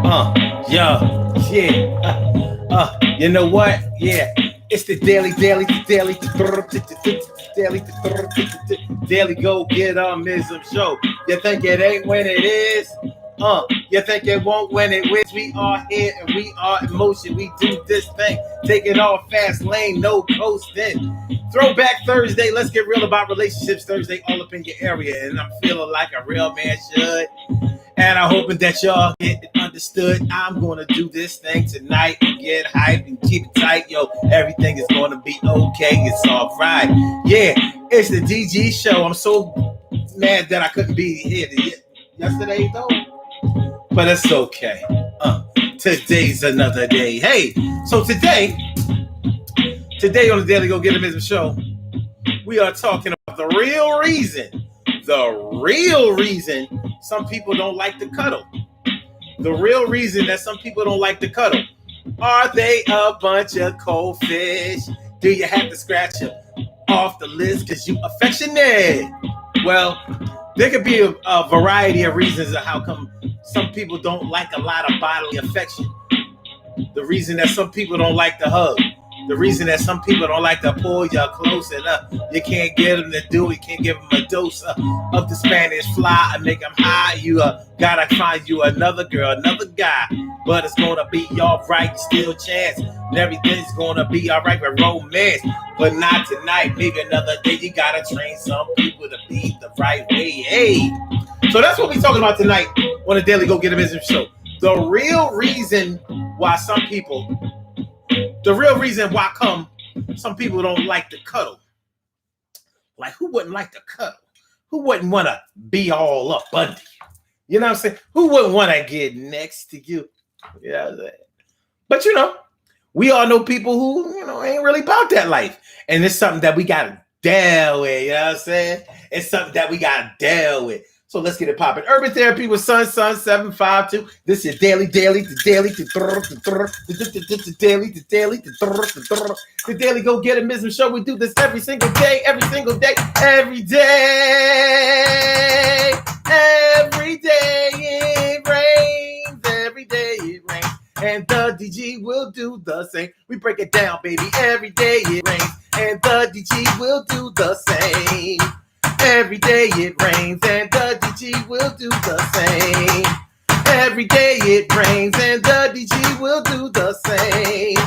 Yeah. You know what? Yeah. It's the daily go get mism show. You think it ain't when it is? You think it won't when it is? We are here and we are in motion. We do this thing. Take it all fast lane, no coasting. Throwback Thursday. Let's get real about relationships Thursday all up in your area. And I'm feeling like a real man should. And I'm hoping that y'all get it understood. I'm going to do this thing tonight and get hype and keep it tight. Yo, everything is going to be okay. It's all right. Yeah, it's the DG show. I'm so mad that I couldn't be here yesterday, though. But it's okay. Today's another day. Hey, so today on the Daily Go Get It Business show, we are talking about the real reason some people don't like to cuddle. The real reason that some people don't like to cuddle. Are they a bunch of cold fish? Do you have to scratch them off the list because you affectionate? Well, there could be a variety of reasons of how come some people don't like a lot of bodily affection. The reason that some people don't like to hug. The reason that some people don't like to pull you close enough, you can't get them to do it. You can't give them a dose of the Spanish fly and make them high. You gotta find you another girl, another guy. But it's gonna be all right, still chance. And everything's gonna be all right with romance. But not tonight, maybe another day. You gotta train some people to be the right way. Hey, so that's what we're talking about tonight on the Daily Go Get a Business show. The real reason why some people don't like to cuddle. Like, who wouldn't like to cuddle? Who wouldn't want to be all up under you? You know what I'm saying? Who wouldn't want to get next to you? You know what I'm saying? But, we all know people who, ain't really about that life. And it's something that we got to deal with. You know what I'm saying? It's something that we got to deal with. So let's get it popping. Urban Therapy with Sun 752. This is daily. The Daily Go Get It Business show. We do this every single day. Every day it rains. Every day it rains. And the DG will do the same. We break it down, baby. Every day it rains. And the DG will do the same. Every day it rains and the DG will do the same. Every day it rains and the DG will do the same.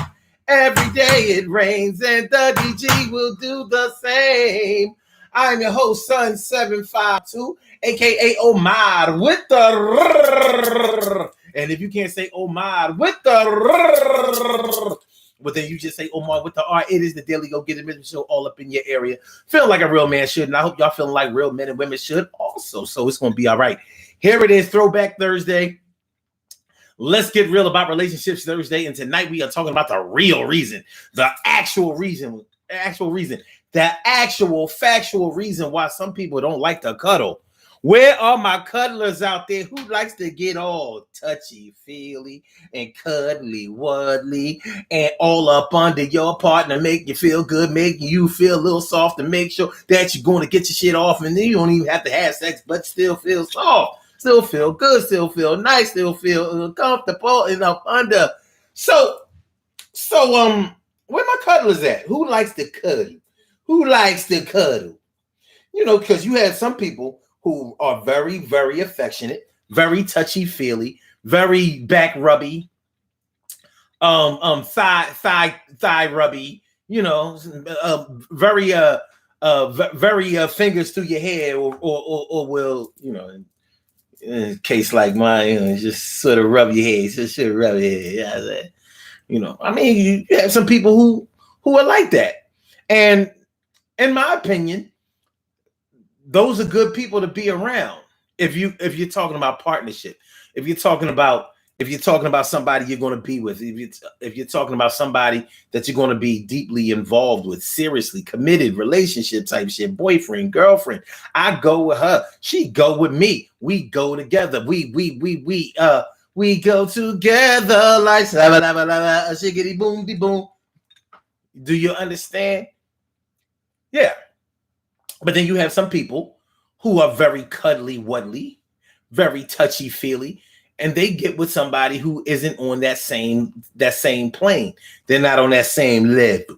Every day it rains and the DG will do the same. I'm your host, Sun 752, aka Omar with the. And if you can't say Omar with the. But then you just say Omar with the R. It is the Daily Go Get It Business show all up in your area. Feel like a real man should. And I hope y'all feeling like real men and women should also. So it's going to be all right. Here it is, Throwback Thursday. Let's get real about relationships Thursday. And tonight we are talking about the real reason, the actual factual reason why some people don't like to cuddle. Where are my cuddlers out there who likes to get all touchy-feely and cuddly-wuddly and all up under your partner, make you feel good, making you feel a little soft and make sure that you're going to get your shit off and then you don't even have to have sex but still feel soft, still feel good, still feel nice, still feel comfortable and up under. So, where my cuddlers at? Who likes to cuddle? Who likes to cuddle? Because you have some people who are very, very affectionate, very touchy-feely, very back rubby, thigh rubby, very fingers through your hair, or will, in a case like mine, just sort of rub your head, just sort of rub your head. You have some people who are like that, and in my opinion, those are good people to be around. If you're talking about partnership, if you're talking about somebody you're going to be with, if you're talking about somebody that you're going to be deeply involved with, seriously committed relationship type shit, boyfriend, girlfriend. I go with her, she go with me. We go together. We go together like shiggity boom de boom. Do you understand? Yeah. But then you have some people who are very cuddly-wuddly, very touchy-feely, and they get with somebody who isn't on that same plane. They're not on that same level.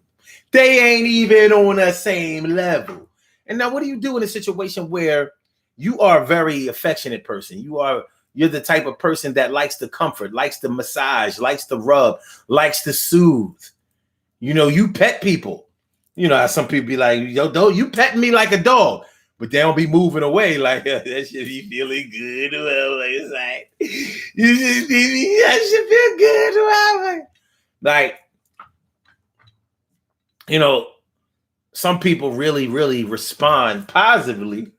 They ain't even on the same level. And now what do you do in a situation where you are a very affectionate person? You're the type of person that likes to comfort, likes to massage, likes to rub, likes to soothe. You pet people. How some people be like, yo, don't you pet me like a dog, but they don't be moving away like that should be feeling good. Well, it's like you should be, that should feel good. Well, like, some people really, really respond positively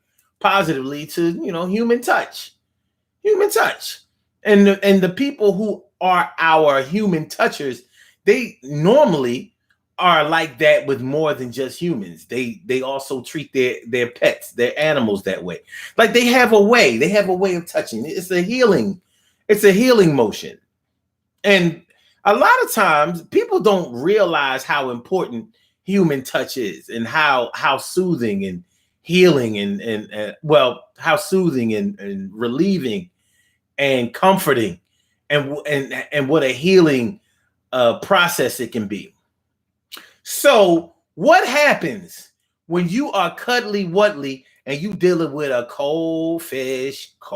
to human touch, and the people who are our human touchers, they normally are like that with more than just humans. They also treat their pets, their animals that way. Like they have a way of touching. It's a healing motion. And a lot of times people don't realize how important human touch is, and how soothing and healing and how soothing and relieving and comforting and what a healing process it can be. So what happens when you are cuddly wuddly and you dealing with a cold fish? I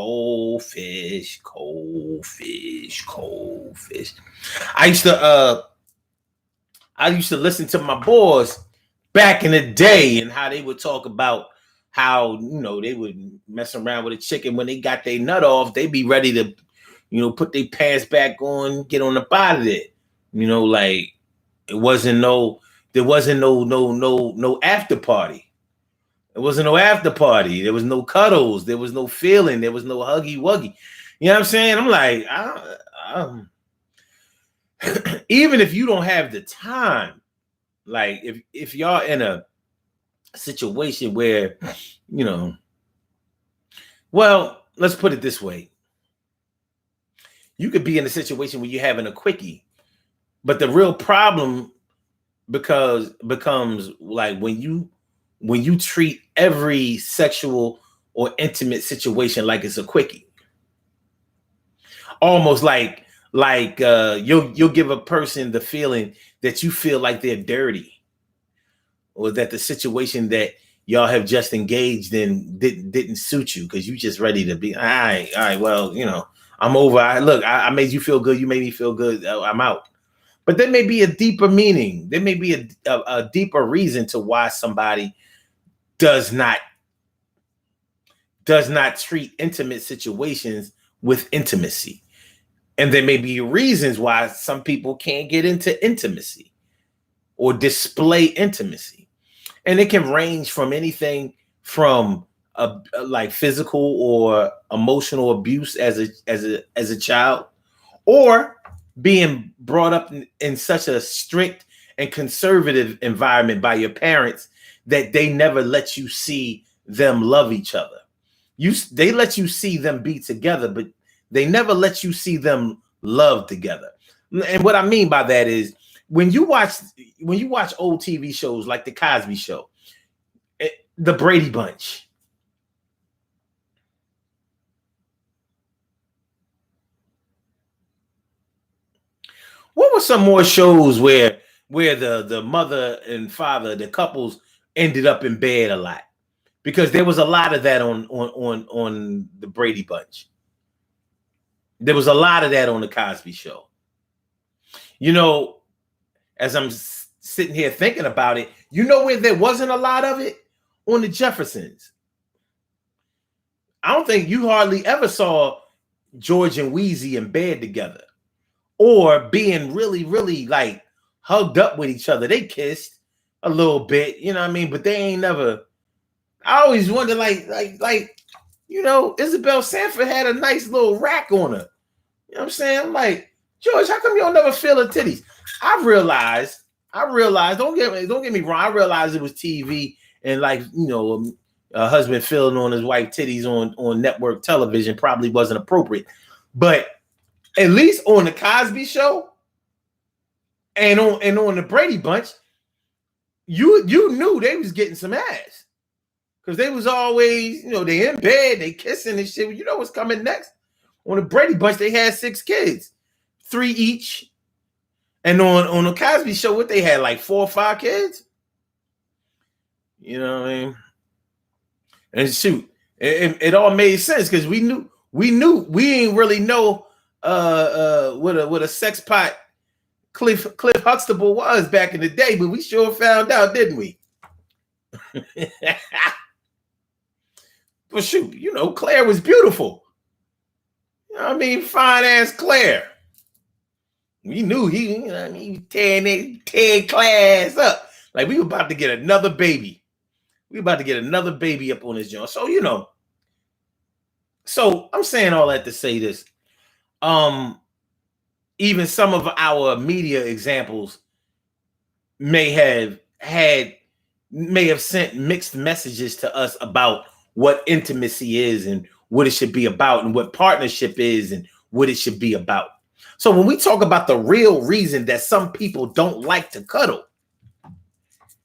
used to listen to my boys back in the day, and how they would talk about how they would mess around with a chicken. When they got their nut off, they be ready to put their pants back on, get on the body of it. Like there wasn't no after party. There wasn't no after party. There was no cuddles. There was no feeling. There was no huggy wuggy. You know what I'm saying? I'm like, even if you don't have the time, like if y'all in a situation where, well, let's put it this way. You could be in a situation where you're having a quickie, but the real problem becomes like when you treat every sexual or intimate situation like it's a quickie. Almost like you'll give a person the feeling that you feel like they're dirty, or that the situation that y'all have just engaged in didn't suit you, because you just ready to be all right. Well, I'm over. I made you feel good. You made me feel good. I'm out. But there may be a deeper meaning. There may be a deeper reason to why somebody does not treat intimate situations with intimacy. And there may be reasons why some people can't get into intimacy or display intimacy. And it can range from anything from like physical or emotional abuse as a child, or being brought up in such a strict and conservative environment by your parents that they never let you see them love each other. They let you see them be together, but they never let you see them love together. And what I mean by that is when you watch old TV shows like The Cosby Show, The Brady Bunch, what were some more shows where the mother and father, the couples, ended up in bed a lot? Because there was a lot of that on the Brady Bunch. There was a lot of that on the Cosby Show. As I'm sitting here thinking about it, where there wasn't a lot of it? On the Jeffersons. I don't think you hardly ever saw George and Wheezy in bed together, or being really, really like hugged up with each other. They kissed a little bit, but they ain't never. I always wonder, like, Isabel Sanford had a nice little rack on her. You know what I'm saying? I'm like, George, how come you don't never feel her titties? I realized, don't get me wrong, I realized it was TV, and like, a husband feeling on his wife titties on network television probably wasn't appropriate. But at least on the Cosby Show and on the Brady Bunch, you knew they was getting some ass. Because they was always, they in bed, they kissing and shit. You know what's coming next. On the Brady Bunch, they had 6 kids, 3 each. And on the Cosby Show, what they had, like 4 or 5 kids? You know what I mean? And shoot, it all made sense because we ain't really know what a sex pot Cliff Huxtable was back in the day, but we sure found out, didn't we? Well, shoot, Claire was beautiful. You know what I mean? Fine ass Claire. We knew he tearing Claire's up. Like we were about to get another baby. We about to get another baby up on this joint. So, so I'm saying all that to say this. Even some of our media examples may have sent mixed messages to us about what intimacy is and what it should be about and what partnership is and what it should be about. So when we talk about the real reason that some people don't like to cuddle,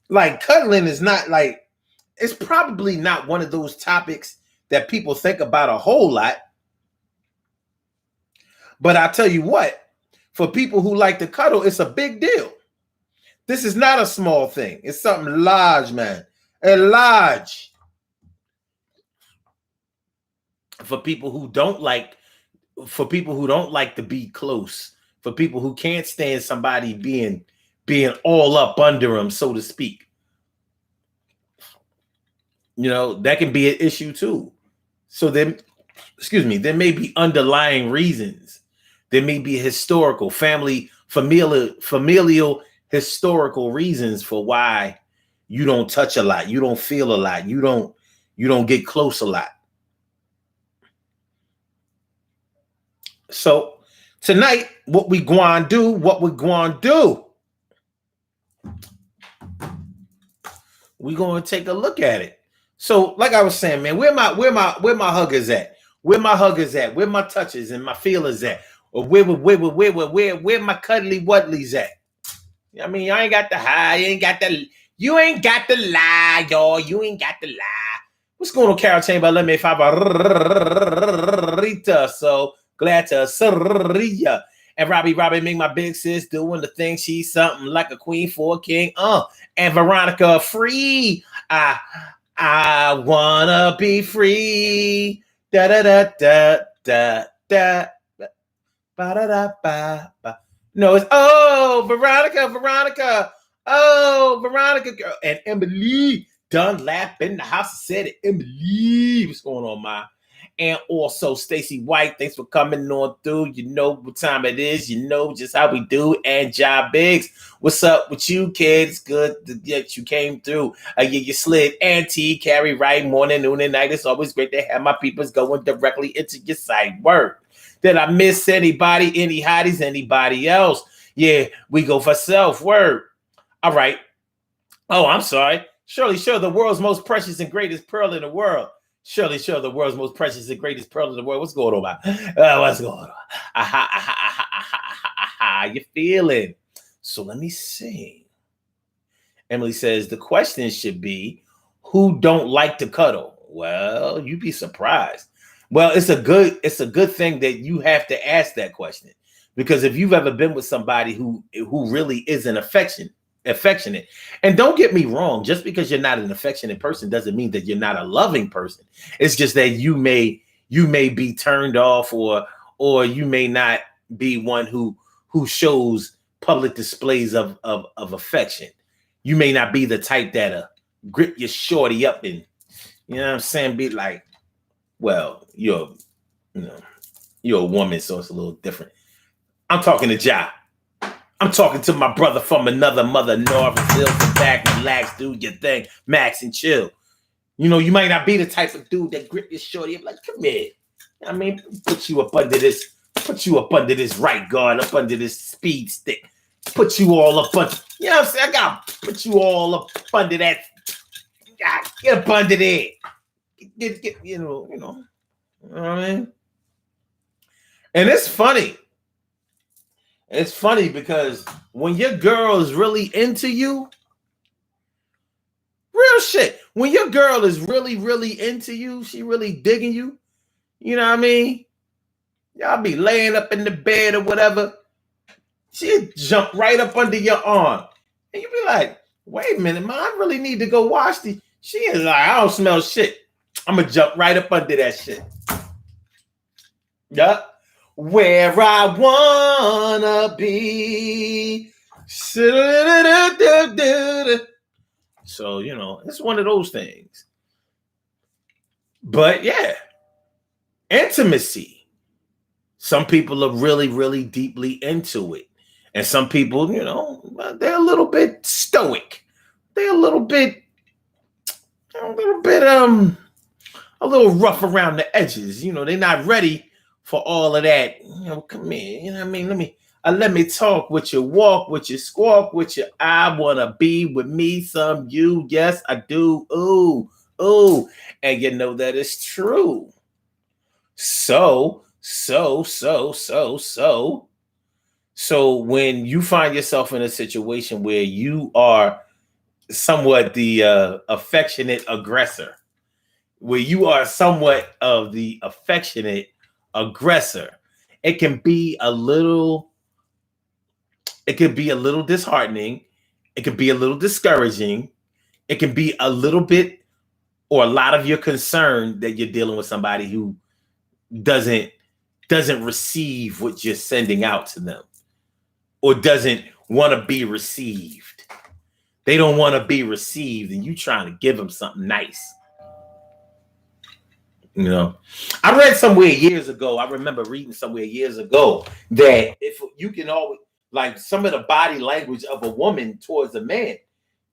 like cuddling is not like, it's probably not one of those topics that people think about a whole lot. But I tell you what, for people who like to cuddle, it's a big deal. This is not a small thing. It's something large, man. Large. For people who don't like to be close, for people who can't stand somebody being all up under them, so to speak. That can be an issue too. So then, there may be underlying reasons. There may be historical, familial historical reasons for why you don't touch a lot, you don't feel a lot, you don't get close a lot. So tonight, what we going to do, we going to take a look at it. So, like I was saying, man, where my huggers at? Where my huggers at? Where my touches and my feelers at? Or where my cuddly wuddlies at? I mean, I ain't got the high, you ain't got the lie, y'all. You ain't got the lie. What's going on, Carol Chamber? Let me favorita. So glad to see ya. And Robbie make my big sis doing the thing. She's something like a queen for a king. And Veronica free. I wanna be free. Da da da da da da. Ba da da ba ba. No, it's Veronica. Oh, Veronica girl. And Emily Dunlap in the house. I said it. Emily, what's going on, ma? And also Stacy White, thanks for coming on through. You know what time it is. You know just how we do. And Job Biggs, what's up with you, kids? Good that you came through. You slid. And T, Carrie Wright, morning, noon, and night. It's always great to have my peoples going directly into your site. Word. Did I miss anybody? Any hotties? Anybody else? Yeah, we go for self. Word. All right. Oh, I'm sorry. Shirley, the world's most precious and greatest pearl in the world. Shirley, the world's most precious and greatest pearl in the world. What's going on, man? What's going on? You feeling? So let me see. Emily says the question should be, who don't like to cuddle? Well, you'd be surprised. Well, it's a good thing that you have to ask that question, because if you've ever been with somebody who really isn't affectionate, and don't get me wrong, just because you're not an affectionate person doesn't mean that you're not a loving person. It's just that you may be turned off, or you may not be one who shows public displays of affection. You may not be the type that grip your shorty up and, you know what I'm saying, be like, well, you're a woman, so it's a little different. I'm talking to Ja. I'm talking to my brother from another mother, North. Sit back, relax, do your thing, Max, and chill. You might not be the type of dude that grip your shorty up like, come here. I mean, put you up under this right guard, up under this speed stick. Put you all up under, you know what I'm saying? I gotta put you all up under that. Get up under there. Get you know what I mean? And it's funny. It's funny because when your girl is really into you, real shit, when your girl is really, really into you, she really digging you, you know what I mean? Y'all be laying up in the bed or whatever. She'll jump right up under your arm. And you be like, wait a minute, man, I really need to go wash these. She is like, I don't smell shit. I'm going to jump right up under that shit. Yup. Where I wanna be. So, it's one of those things. But yeah, intimacy. Some people are really, really deeply into it. And some people, they're a little bit stoic. They're a little rough around the edges. They're not ready for all of that. Come here. You know what I mean? Let me talk with you, walk with you, squawk with you. I want to be with me, some you. Yes, I do. Ooh, ooh. And you know that is true. So when you find yourself in a situation where you are somewhat the affectionate aggressor, where you are somewhat of the affectionate aggressor, it can be a little disheartening. It can be a little discouraging. It can be a little bit or a lot of your concern that you're dealing with somebody who doesn't receive what you're sending out to them, or doesn't want to be received. They don't want to be received, and you trying to give them something nice. I read somewhere years ago. I remember reading somewhere years ago that if you can always, like, some of the body language of a woman towards a man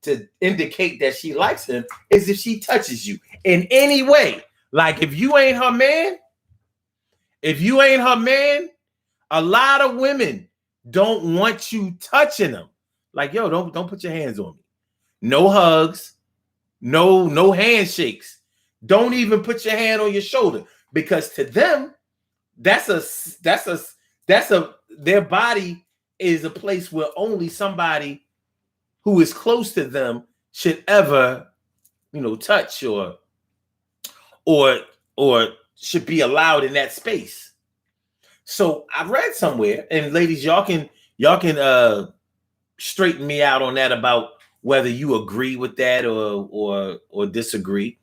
to indicate that she likes him is if she touches you in any way. Like, if you ain't her man, a lot of women don't want you touching them. Like, yo, don't put your hands on me. No hugs, no handshakes. Don't even put your hand on your shoulder, because to them, their body is a place where only somebody who is close to them should ever, touch or should be allowed in that space. So I read somewhere, and ladies, y'all can straighten me out on that about whether you agree with that or disagree.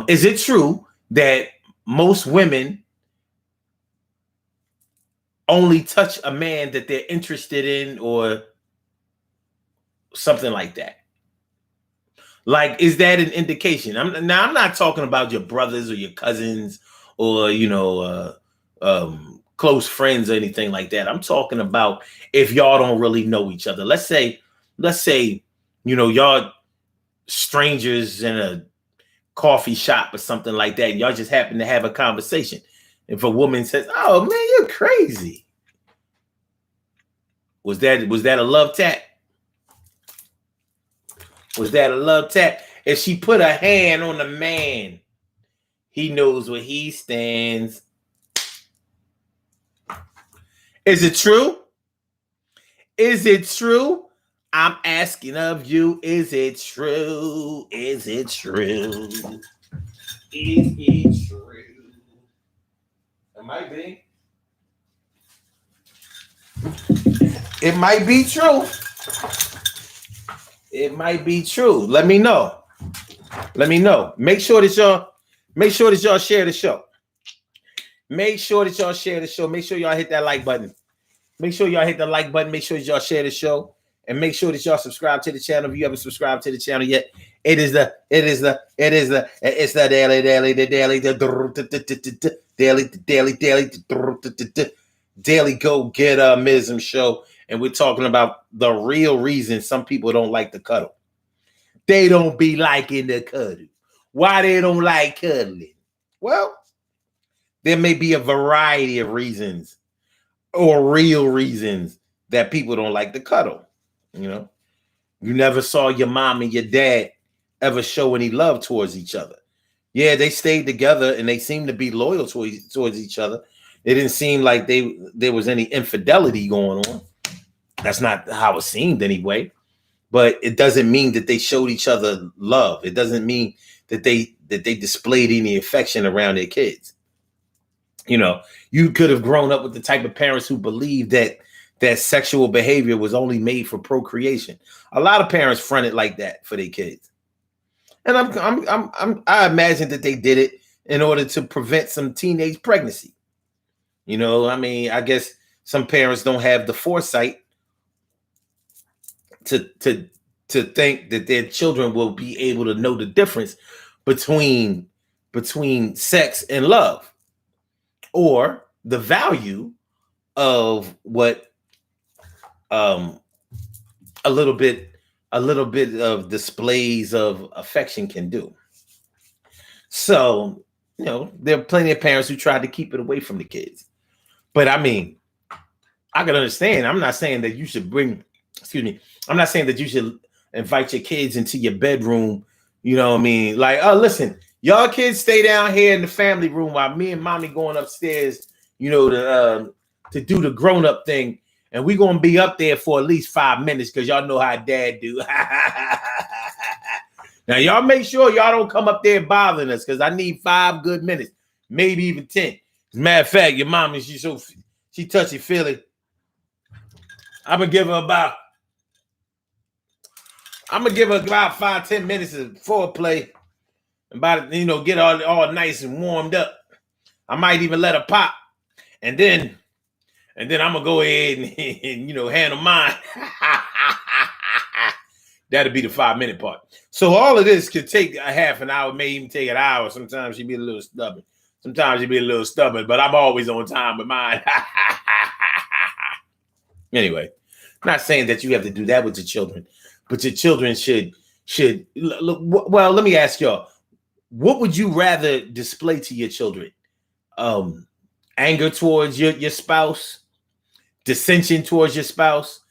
Is it true that most women only touch a man that they're interested in, or something like that? Like, is that an indication? I'm not talking about your brothers or your cousins or close friends or anything like that. I'm talking about if y'all don't really know each other. Let's say y'all strangers in a coffee shop or something like that, and y'all just happen to have a conversation. If a woman says, "Oh man, you're crazy," was that a love tap? Was that a love tap? If she put a hand on the man, he knows where he stands. Is it true? Is it true? I'm asking of you, is it true? Is it true? Is it true? It might be. It might be true. It might be true. Let me know. Make sure that y'all share the show. Make sure that y'all share the show. Make sure y'all hit that like button. Make sure y'all hit the like button. Make sure y'all share the show. And make sure that y'all subscribe to the channel. If you haven't subscribed to the channel yet, it's the daily go get mism show. And we're talking about the real reason some people don't like to cuddle. They don't be liking to cuddle. Why they don't like cuddling? Well, there may be a variety of reasons or real reasons that people don't like to cuddle. You never saw your mom and your dad ever show any love towards each other. Yeah, they stayed together and they seemed to be loyal towards each other. It didn't seem like there was any infidelity going on. That's not how it seemed anyway. But it doesn't mean that they showed each other love. It doesn't mean that they displayed any affection around their kids. You know, you could have grown up with the type of parents who believed that sexual behavior was only made for procreation. A lot of parents fronted like that for their kids, and I imagine that they did it in order to prevent some teenage pregnancy. You know, I mean, I guess some parents don't have the foresight to think that their children will be able to know the difference between sex and love, or the value of what um a little bit of displays of affection can do. So, you know, there are plenty of parents who tried to keep it away from the kids. But I mean, I can understand. I'm not saying that you should I'm not saying that you should invite your kids into your bedroom. You know what I mean? Like, oh, listen, y'all kids stay down here in the family room while me and mommy going upstairs, you know, to do the grown-up thing. And we're going to be up there for at least 5 minutes because y'all know how dad do. Now, y'all make sure y'all don't come up there bothering us because I need 5 good minutes, maybe even 10. As a matter of fact, your mommy, she touchy-feely. I'm gonna give her about 5-10 minutes of foreplay, about, you know, get all nice and warmed up. I might even let her pop, and then I'm gonna go ahead and you know, handle mine. That'll be the 5-minute part. So all of this could take a half an hour, may even take an hour. Sometimes she'd be a little stubborn. But I'm always on time with mine. Anyway, I'm not saying that you have to do that with your children, but your children should look. Well, let me ask y'all, what would you rather display to your children? Anger towards your spouse, dissension towards your spouse,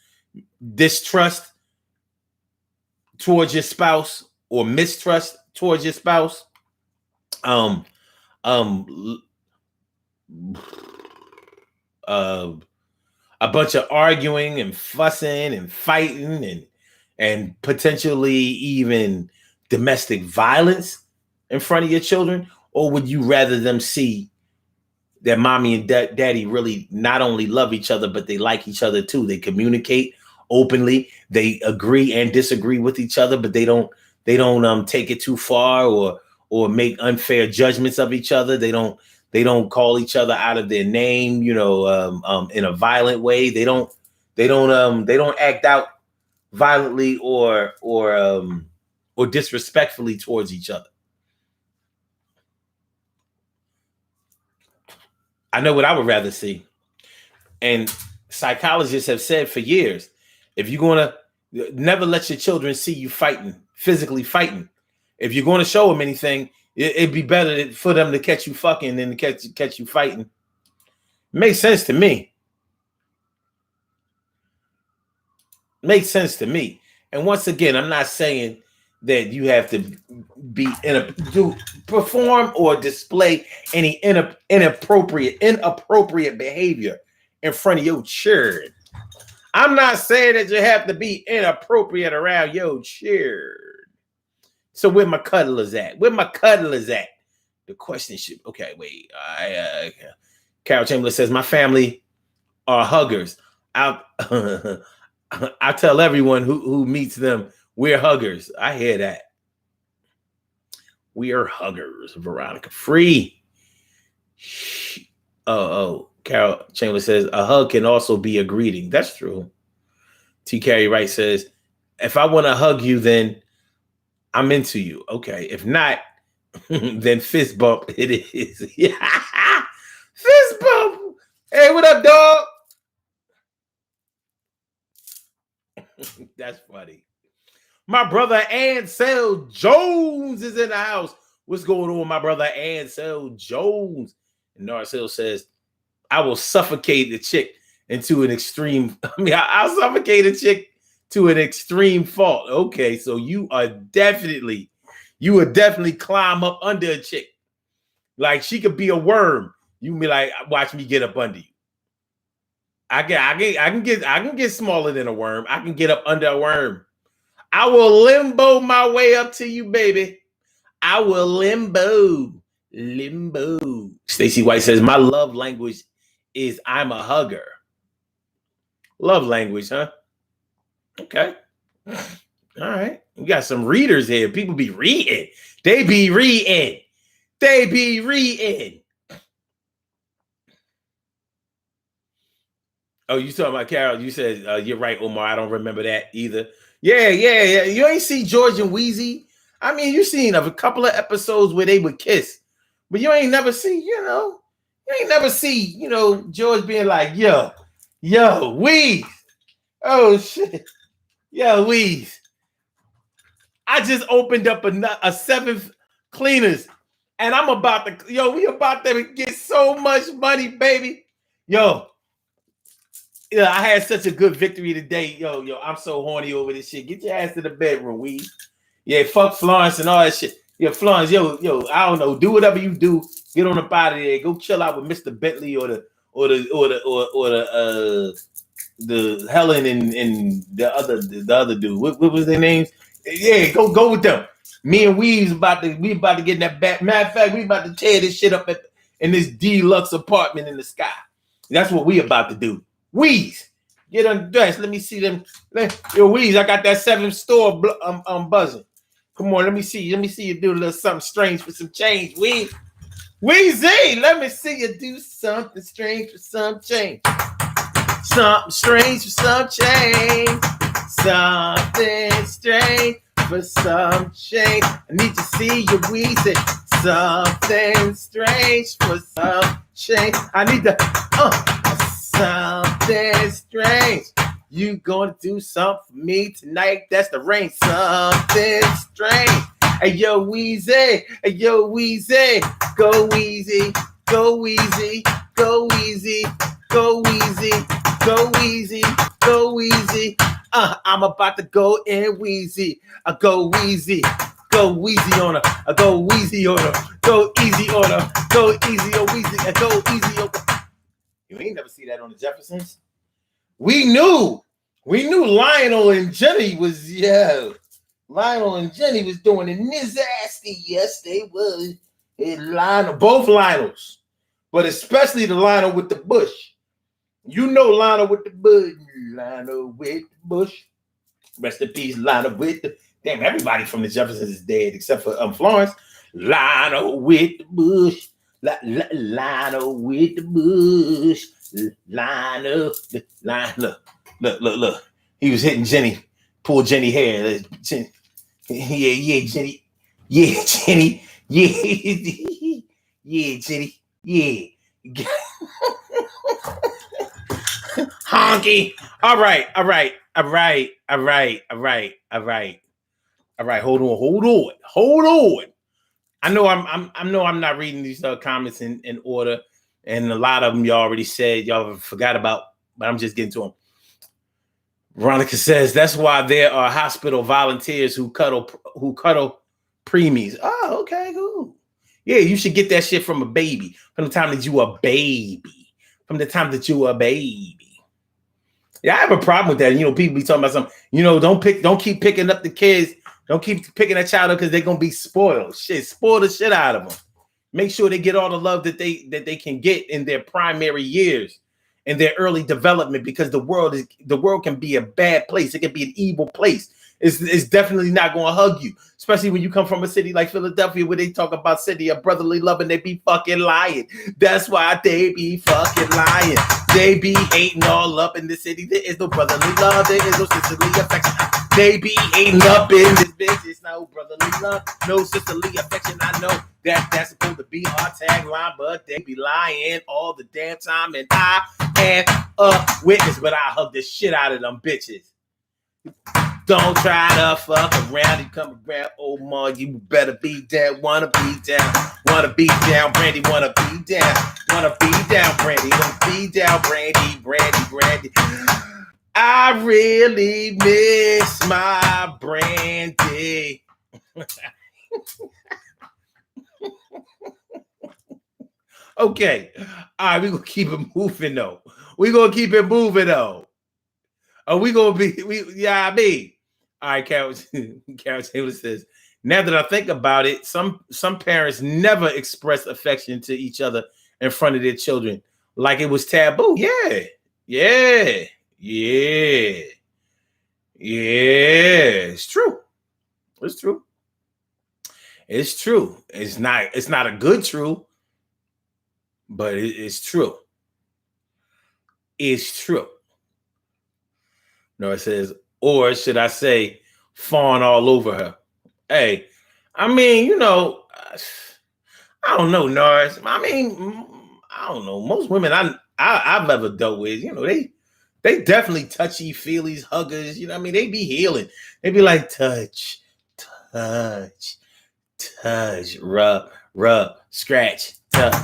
distrust towards your spouse, or mistrust towards your spouse? A bunch of arguing and fussing and fighting and potentially even domestic violence in front of your children? Or would you rather them see that mommy and daddy really not only love each other, but they like each other too? They communicate openly, they agree and disagree with each other, but they don't take it too far or make unfair judgments of each other. They don't call each other out of their name, you know, in a violent way. They don't act out violently or disrespectfully towards each other. I know what I would rather see. And psychologists have said for years, if you're going to never let your children see you physically fighting. If you're going to show them anything, it'd be better for them to catch you fucking than to catch you fighting. Makes sense to me. And once again, I'm not saying that you have to perform or display any inappropriate behavior in front of your children. I'm not saying that you have to be inappropriate around your children. So where my cuddle is at? The question should, okay, wait. Carol Chamberlain says, my family are huggers. I tell everyone who meets them, we're huggers. I hear that. We are huggers, Veronica. Free. Carol Chamberlain says, a hug can also be a greeting. That's true. T. Carey Wright says, if I want to hug you, then I'm into you. Okay. If not, then fist bump it is. Fist bump. Hey, what up, dog? That's funny. My brother Ansel Jones is in the house. What's going on, my brother Ansel Jones? And Narcel says, I will suffocate the chick into an extreme. I'll suffocate a chick to an extreme fault. Okay, so you would definitely climb up under a chick. Like she could be a worm. You can be like, watch me get up under you. I can get smaller than a worm. I can get up under a worm. I will limbo my way up to you, baby. I will limbo. Stacy White says, my love language is I'm a hugger. Love language, huh? Okay. All right. We got some readers here. People be reading. They be reading. They be reading. Oh, you talking about Carol? You said, you're right, Omar. I don't remember that either. Yeah. You ain't see George and Wheezy. I mean, you seen a couple of episodes where they would kiss, but you ain't never see, George being like, yo, Wheeze. Oh, shit. Yo, Wheeze. I just opened up a 7th cleaners and I'm about to, we about to get so much money, baby. I had such a good victory today. I'm so horny over this shit. Get your ass to the bedroom, Wheeze. Yeah, fuck Florence and all that shit. Yeah, Florence, I don't know. Do whatever you do. Get on up out of there. Go chill out with Mr. Bentley or the Helen and the other dude. What was their names? Yeah, go with them. Me and we about to get in that back. Matter of fact, we about to tear this shit up in this deluxe apartment in the sky. That's what we about to do. Weeze, get undressed. Let me see them. Yo, Weeze, I got that 7th store buzzing. Come on, let me see you do a little something strange for some change. Weezy, let me see you do something strange for some change. Something strange for some change. Something strange for some change. I need to see you, Weezy. Something strange for some change. I need to, something strange. You gonna do something for me tonight? That's the range. Something strange. Hey, yo, Weezy. Hey, yo, Weezy. Go easy. Go easy. Go easy. Go easy. Go easy. Go easy. I'm about to go in Wheezy. I go Wheezy. Go Wheezy on her. I go Wheezy on her. Go easy on her. Go easy on Wheezy. I go easy on her. You ain't never see that on the Jeffersons. We knew Lionel and Jenny was, Lionel and Jenny was doing it nasty. Yes, they was. Both Lionels, but especially the Lionel with the bush. Lionel with the bush. Lionel with the bush. Rest in peace, Lionel with the. Damn, everybody from the Jeffersons is dead except for Florence. Lionel with the bush. Lionel with the bush. Lionel. Look. He was hitting Jenny. Pull Jenny hair. Yeah, Jenny. Yeah, Jenny. Yeah, Jenny. Yeah. Honky. All right. Hold on. I know I'm not reading these comments in order, and a lot of them y'all already said y'all forgot about, but I'm just getting to them. Veronica says that's why there are hospital volunteers who cuddle preemies. Oh, okay, cool. Yeah, you should get that shit from a baby. From the time that you a baby. Yeah, I have a problem with that. People be talking about something. Don't keep picking up the kids. Don't keep picking that child up because they're gonna be spoiled. Spoil the shit out of them. Make sure they get all the love that they can get in their primary years, in their early development, because the world can be a bad place. It can be an evil place. It's definitely not going to hug you, especially when you come from a city like Philadelphia where they talk about city of brotherly love and they be fucking lying. That's why they be fucking lying. They be hating all up in the city. There is no brotherly love. There is no sisterly affection. They be hating up in this bitch. It's no brotherly love, no sisterly affection. I know that's supposed to be our tagline, but they be lying all the damn time. And I am a witness, but I hug the shit out of them bitches. Don't try to fuck around. You come around, oh man, you better be down. Wanna be down, Brandy. Wanna be down, Brandy. Wanna be down, Brandy. I really miss my Brandy. Okay, all right, we're gonna keep it moving though. Are we gonna be? All right, Carol Taylor says Now that I think about it, some parents never express affection to each other in front of their children, like it was taboo. Yeah, yeah, yeah, yeah. It's true. It's true. It's true. It's not. It's not a good true, but it's true. It's true. No, it says, or should I say, fawn all over her. Hey, I mean, I don't know, Norris. I mean, I don't know. Most women I've ever dealt with, they definitely touchy feelies, huggers. You know, what I mean, they be healing. They be like touch, touch, touch, rub, scratch, touch,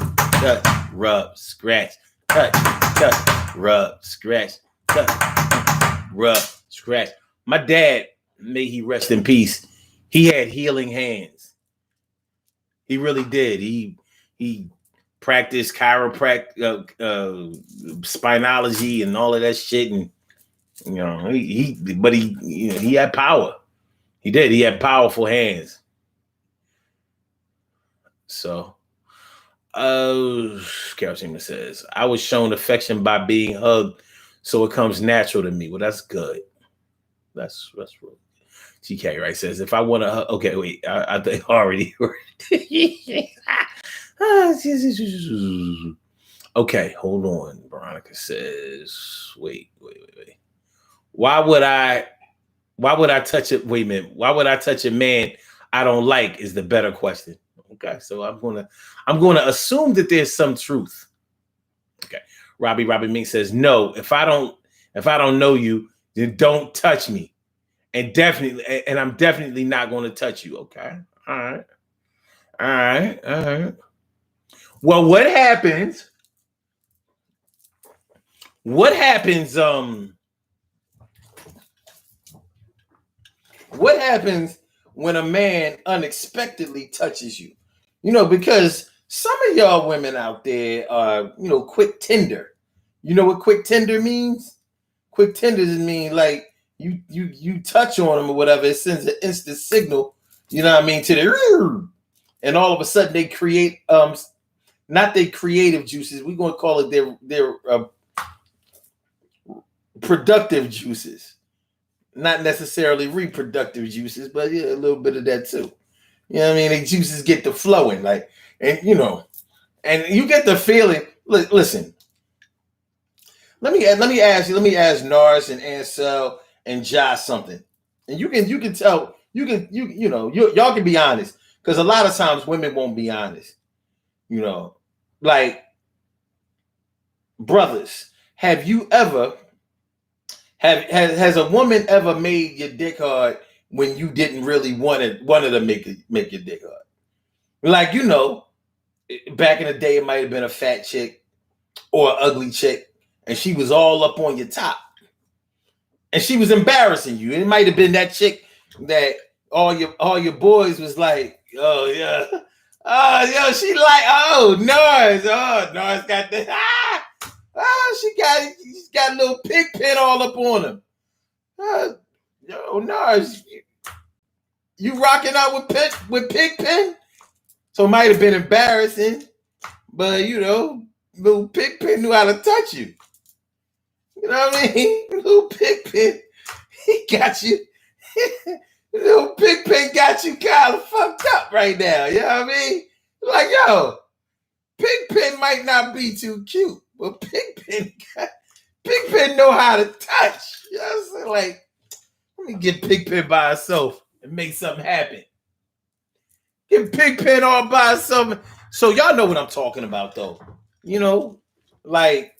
rub, scratch, touch, rub, scratch, rub, scratch. My dad, may he rest in peace, he had healing hands. He really did. He practiced chiropractic, spinology, and all of that shit. And he had power. He did. He had powerful hands. So, Carol Seaman says, I was shown affection by being hugged, so it comes natural to me. Well, that's good. That's real. TK right says, if I want to hug, okay, wait, I think already. Okay, hold on. Veronica says, wait. Why would I touch it? Wait a minute. Why would I touch a man I don't like is the better question. Okay, so I'm gonna assume that there's some truth. Okay. Robbie Mink says, no, if I don't know you, then don't touch me. And I'm definitely not going to touch you. Okay. All right. Well, what happens when a man unexpectedly touches you? Because some of y'all women out there are, quick tender. You know what quick tender means? Quick tenders mean like you touch on them or whatever, it sends an instant signal, to the, and all of a sudden they create not their creative juices. We're going to call it their productive juices, not necessarily reproductive juices, but yeah, a little bit of that too. You know what I mean? The juices get to flowing, like, and and you get the feeling. Listen, let me ask Nars and Ansel and Josh something, and you can tell y'all can be honest, because a lot of times women won't be honest. Like, brothers, have you ever has a woman ever made your dick hard when you didn't really wanted to make your dick hard? Like, back in the day, it might have been a fat chick or an ugly chick, and she was all up on your top, and she was embarrassing you. It might have been that chick that all your boys was like, oh yeah, oh yo, she like, oh Norris got this, she's got a little pig pen all up on him. Yo, Norris, you rocking out with pig pen? So it might have been embarrassing, but little pig pen knew how to touch you. You know what I mean? Little pig pen, he got you. Little pig pen got you kind of fucked up right now. You know what I mean? Like, yo, pig pen might not be too cute, but pig pen know how to touch. You know what I'm saying? Like, let me get pig pen by herself and make something happen. Get pig pen all by herself. So y'all know what I'm talking about, though. Like,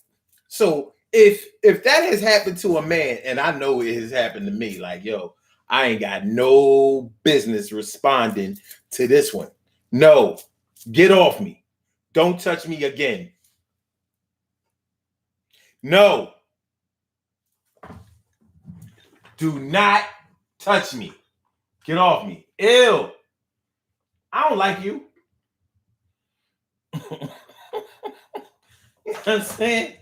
so if that has happened to a man, and I know it has happened to me, like, yo, I ain't got no business responding to this one. No, get off me. Don't touch me again. No. Do not touch me. Get off me. Ew. I don't like you. You know what I'm saying?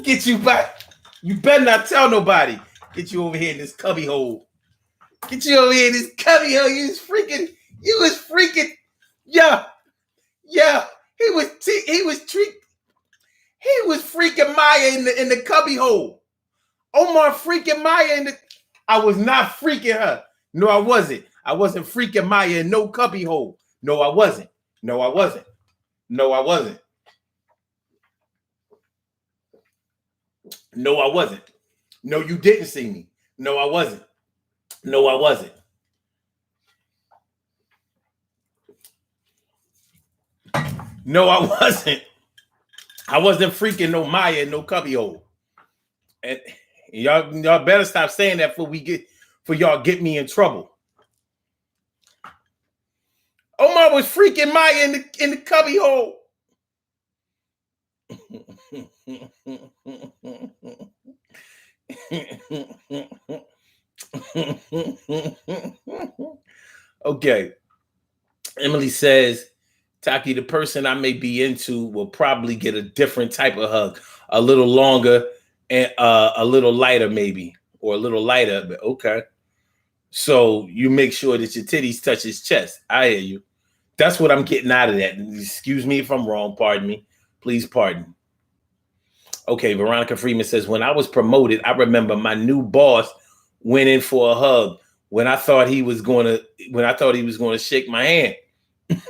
Get you back. You better not tell nobody. Get you over here in this cubby hole. Get you over here in this cubby hole. You was freaking, yeah. He was freaking Maya in the cubby hole. Omar freaking Maya in the. I was not freaking her. No, I wasn't. I wasn't freaking Maya in no cubby hole. No, I wasn't. No, I wasn't. No, I wasn't. No, I wasn't. No, you didn't see me. No, I wasn't. No, I wasn't. No, I wasn't. I wasn't freaking no Maya in no cubby hole. And y'all better stop saying that for y'all get me in trouble. Omar was freaking Maya in the cubby hole. Okay. Emily says, Taki, the person I may be into will probably get a different type of hug, a little longer and a little lighter, maybe, or a little lighter. But okay. So you make sure that your titties touch his chest. I hear you. That's what I'm getting out of that. Excuse me if I'm wrong. Pardon me. Please pardon. Okay, Veronica Freeman says, when I was promoted, I remember my new boss went in for a hug when I thought he was going to shake my hand. had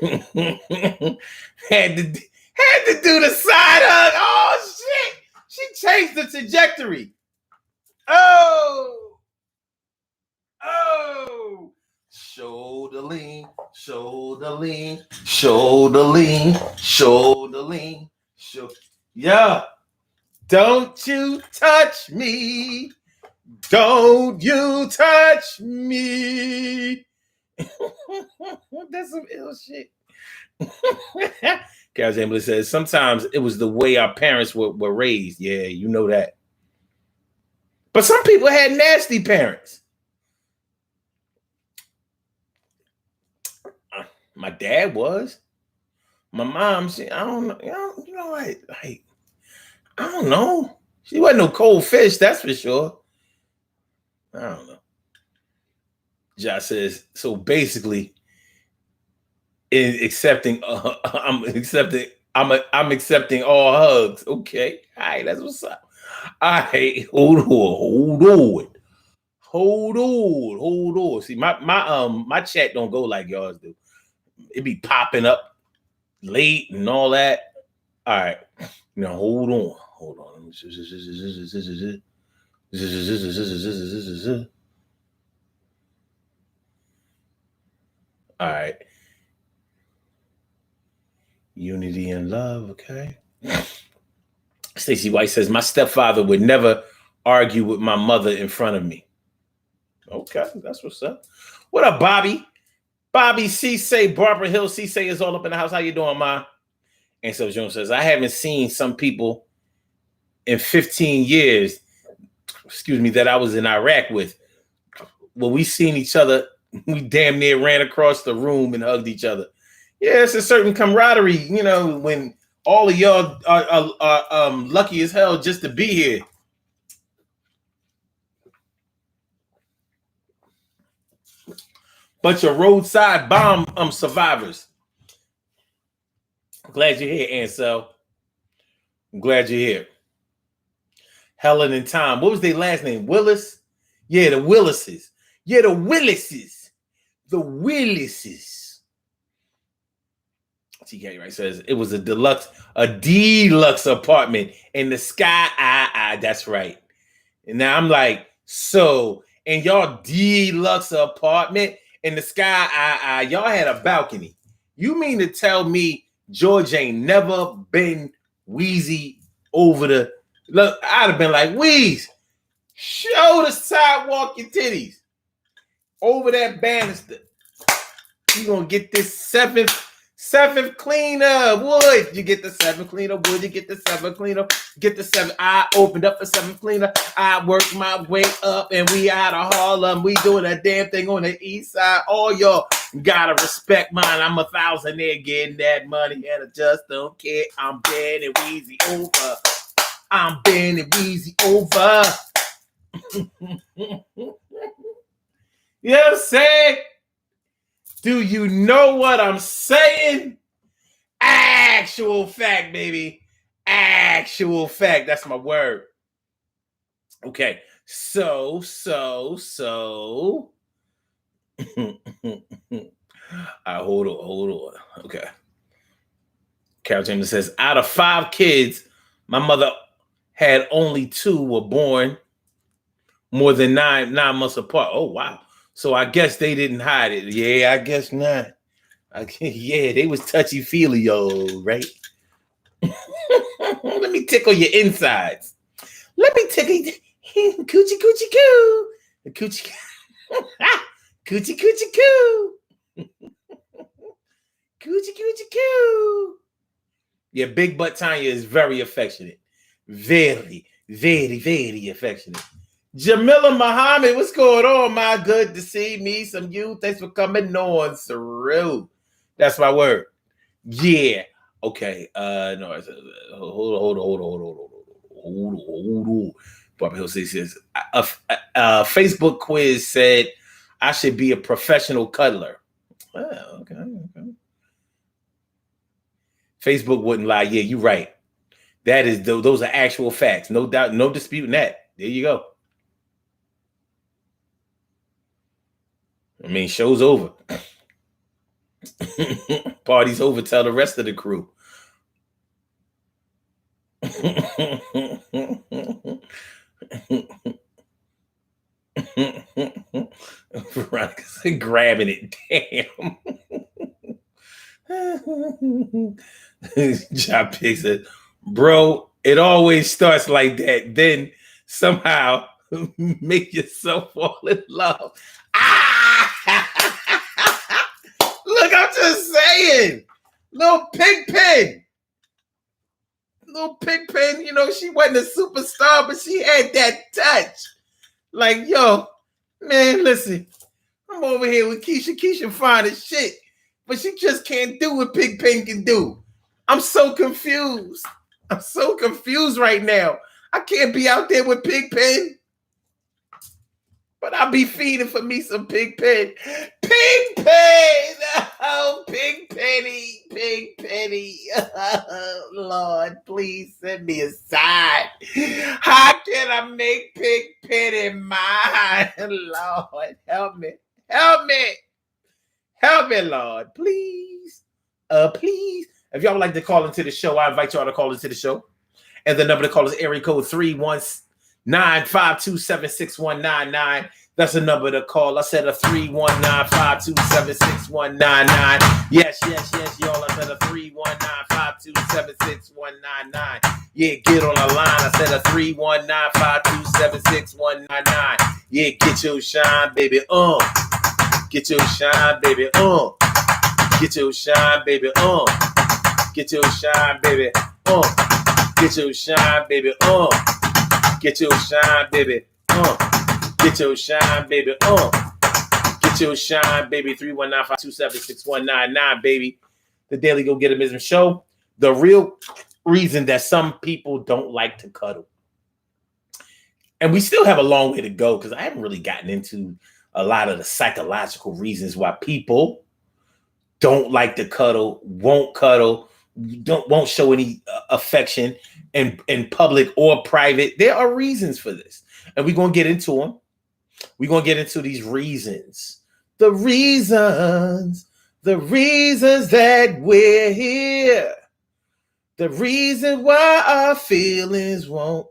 to do the side hug. Oh shit! She changed the trajectory. Oh. Shoulder lean, shoulder lean, shoulder lean, shoulder lean, shoulder. Yeah. Don't you touch me. Don't you touch me. That's some ill shit. Carol Chamberlain says, sometimes it was the way our parents were raised. Yeah, you know that. But some people had nasty parents. My dad was. My mom, I don't know. You know, like I don't know. She wasn't no cold fish, that's for sure. I don't know. Josh says, so basically, I'm accepting all hugs. Okay. All right, that's what's up. All right, hold on. See, my chat don't go like yours do. It be popping up late and all that. All right. Now hold on. All right. Unity and love, okay. Stacey White says, my stepfather would never argue with my mother in front of me. Okay, that's what's up. What up, Bobby? Bobby C. Barbara Hill C. is all up in the house. How you doing, Ma? And so Jones says, I haven't seen some people in 15 years, that I was in Iraq with. Well, we seen each other. We damn near ran across the room and hugged each other. Yeah, it's a certain camaraderie, when all of y'all are lucky as hell just to be here. Bunch of roadside bomb survivors. Glad you're here, Ansel. I'm glad you're here. Helen and Tom. What was their last name? Willis? Yeah, the Willises. Yeah, the Willises. The Willises. TK right says it was a deluxe apartment in the sky. That's right. And now I'm like, so in y'all deluxe apartment in the sky, y'all had a balcony. You mean to tell me George ain't never been wheezy over the look? I'd have been like, Wheeze, show the sidewalk your titties over that banister. You gonna get this seventh cleaner wood. You get the 7th cleaner wood. You get the 7th cleaner. Get the 7. I opened up the 7th cleaner. I worked my way up, and we out of Harlem. We doing a damn thing on the east side. All y'all gotta respect mine. I'm a thousandaire getting that money, and I just don't care. I'm Ben and Weezy over. I'm Ben and Weezy over. You know what I'm saying? Do you know what I'm saying? Actual fact, baby. Actual fact. That's my word. Okay. So. Hold on. Okay. Carol James says, out of 5 kids, my mother had only 2 were born more than 9 months apart. Oh, wow. So I guess they didn't hide it. Yeah, I guess not. Yeah, they was touchy-feely, yo, right? Let me tickle your insides. Let me tickle you. Coochie coochie coo. Coochie coochie coochie coo. Coochie coochie coo. Yeah, Big Butt Tanya is very affectionate. Very, very, very affectionate. Jamila Muhammad, what's going on, my good to see me? Some you. Thanks for coming on through. That's my word. Yeah. Okay. No, hold on. Barbara Hill says, Facebook quiz said I should be a professional cuddler. Oh, okay. Facebook wouldn't lie. Yeah, you're right. That is, those are actual facts. No doubt, no disputing that. There you go. I mean, show's over. Party's over. Tell the rest of the crew. Veronica's grabbing it. Damn. John Pig said, bro, it always starts like that. Then somehow make yourself fall in love. Look, I'm just saying. Little Pigpen. Little Pigpen, you know, she wasn't a superstar, but she had that touch. Like, yo, man, listen, I'm over here with Keisha. Keisha fine as shit, but she just can't do what Pigpen can do. I'm so confused. I'm so confused right now. I can't be out there with Pigpen. But I'll be feeding for me some Pigpen. Pigpen! Oh, Pigpenny. Oh, Lord, please send me a sign. How can I make Pigpenny mine? Lord, help me. Help me, Lord, please. Please. If y'all would like to call into the show, I invite y'all to call into the show. And the number to call is area code 319-527-6199. That's a number to call. I said a 319-527-6199. Yes, y'all. I said a 319-527-6199. Yeah, get on the line. I said a 319-527-6199. Yeah, get your shine, baby. Get your shine, baby. Get your shine, baby. Get your shine, baby. Get your shine, baby. Get your shine, baby. Get your shine, baby. Get your shine, baby. 319-527-6199, baby. The Daily Go Getimism Show. The real reason that some people don't like to cuddle. And we still have a long way to go because I haven't really gotten into a lot of the psychological reasons why people don't like to cuddle, won't show any affection in public or private. There are reasons for this. And we're going to get into them. We're going to get into these reasons. The reasons that we're here. The reason why our feelings won't.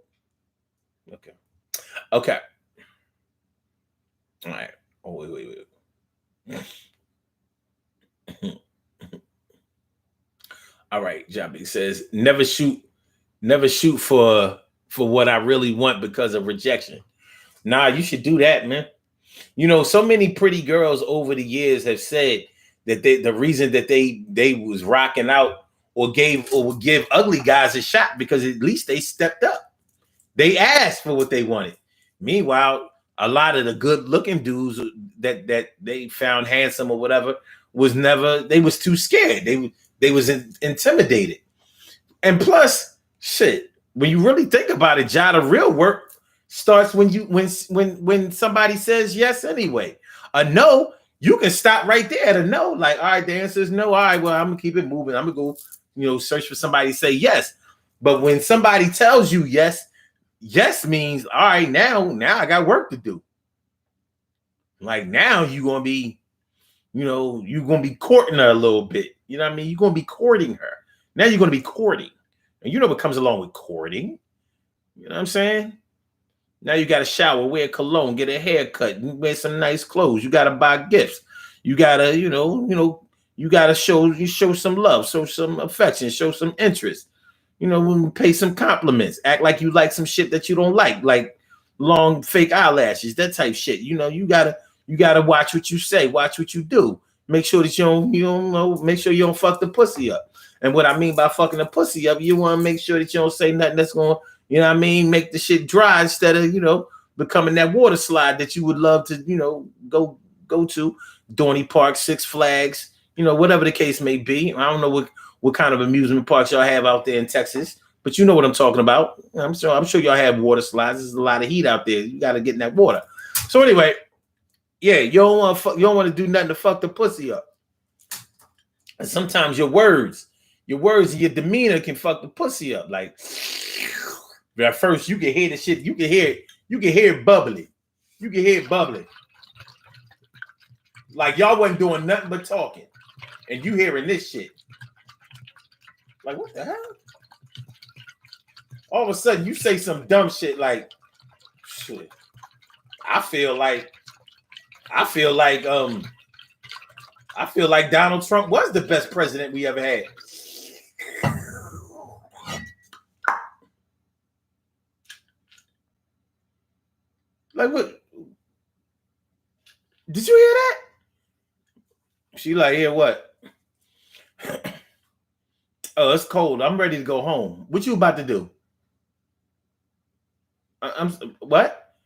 Okay. All right. Oh, wait. All right, Jobby says, never shoot for what I really want because of rejection. Nah, you should do that, man. You know, so many pretty girls over the years have said that the reason that they was rocking out or would give ugly guys a shot because at least they stepped up. They asked for what they wanted. Meanwhile, a lot of the good looking dudes that they found handsome or whatever was too scared. They was intimidated. And plus, shit, when you really think about it, the real work starts when somebody says yes anyway. A no, you can stop right there at a no. Like, all right, the answer is no. All right, well, I'm gonna keep it moving. I'm gonna go, search for somebody to say yes. But when somebody tells you yes, yes means all right. Now I got work to do. Like now you're gonna be, you're gonna be courting her a little bit. You know what I mean? You're gonna be courting her. Now you're gonna be courting, and you know what comes along with courting. You know what I'm saying? Now you got to shower, wear cologne, get a haircut, wear some nice clothes. You got to buy gifts. You got to, you got to show some love, show some affection, show some interest. Pay some compliments. Act like you like some shit that you don't like long fake eyelashes, that type shit. You gotta watch what you say, watch what you do. Make sure that make sure you don't fuck the pussy up. And what I mean by fucking the pussy up, you want to make sure that you don't say nothing that's going to, make the shit dry instead of, becoming that water slide that you would love to, go to. Dorney Park, Six Flags, whatever the case may be. I don't know what kind of amusement parks y'all have out there in Texas, but you know what I'm talking about. I'm sure y'all have water slides. There's a lot of heat out there. You got to get in that water. So anyway, yeah, you don't want to do nothing to fuck the pussy up. And sometimes your words and your demeanor can fuck the pussy up. Like at first you can hear the shit, you can hear it bubbling. You can hear it bubbling. Like y'all wasn't doing nothing but talking. And you hearing this shit. Like, what the hell? All of a sudden you say some dumb shit like, shit. I feel like Donald Trump was the best president we ever had. Like, what? Did you hear that? She like, hear what? Oh, it's cold. I'm ready to go home. What you about to do? I'm what?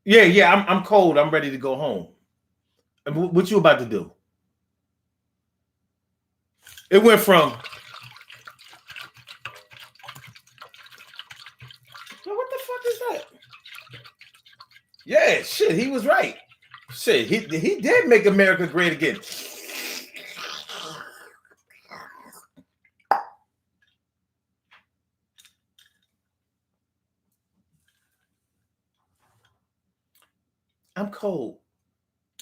Yeah. I'm cold. I'm ready to go home. What you about to do? It went from. What the fuck is that? Yeah, shit. He was right. Shit, he did make America great again. I'm cold.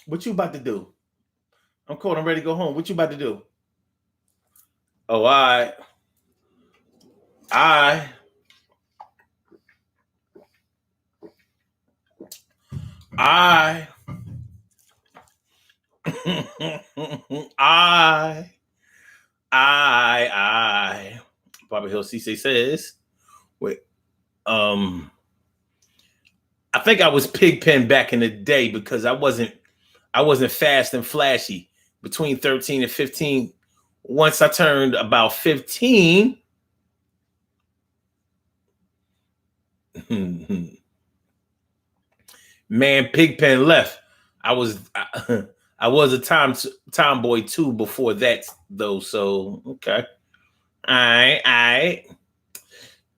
What you about to do? I'm cold. I'm ready to go home. What you about to do? Oh, I Barbara Hill CC says, wait, I think I was Pigpen back in the day because I wasn't fast and flashy between 13 and 15. Once I turned about 15, man, Pigpen left. I was a tomboy too before that though. So okay, all right.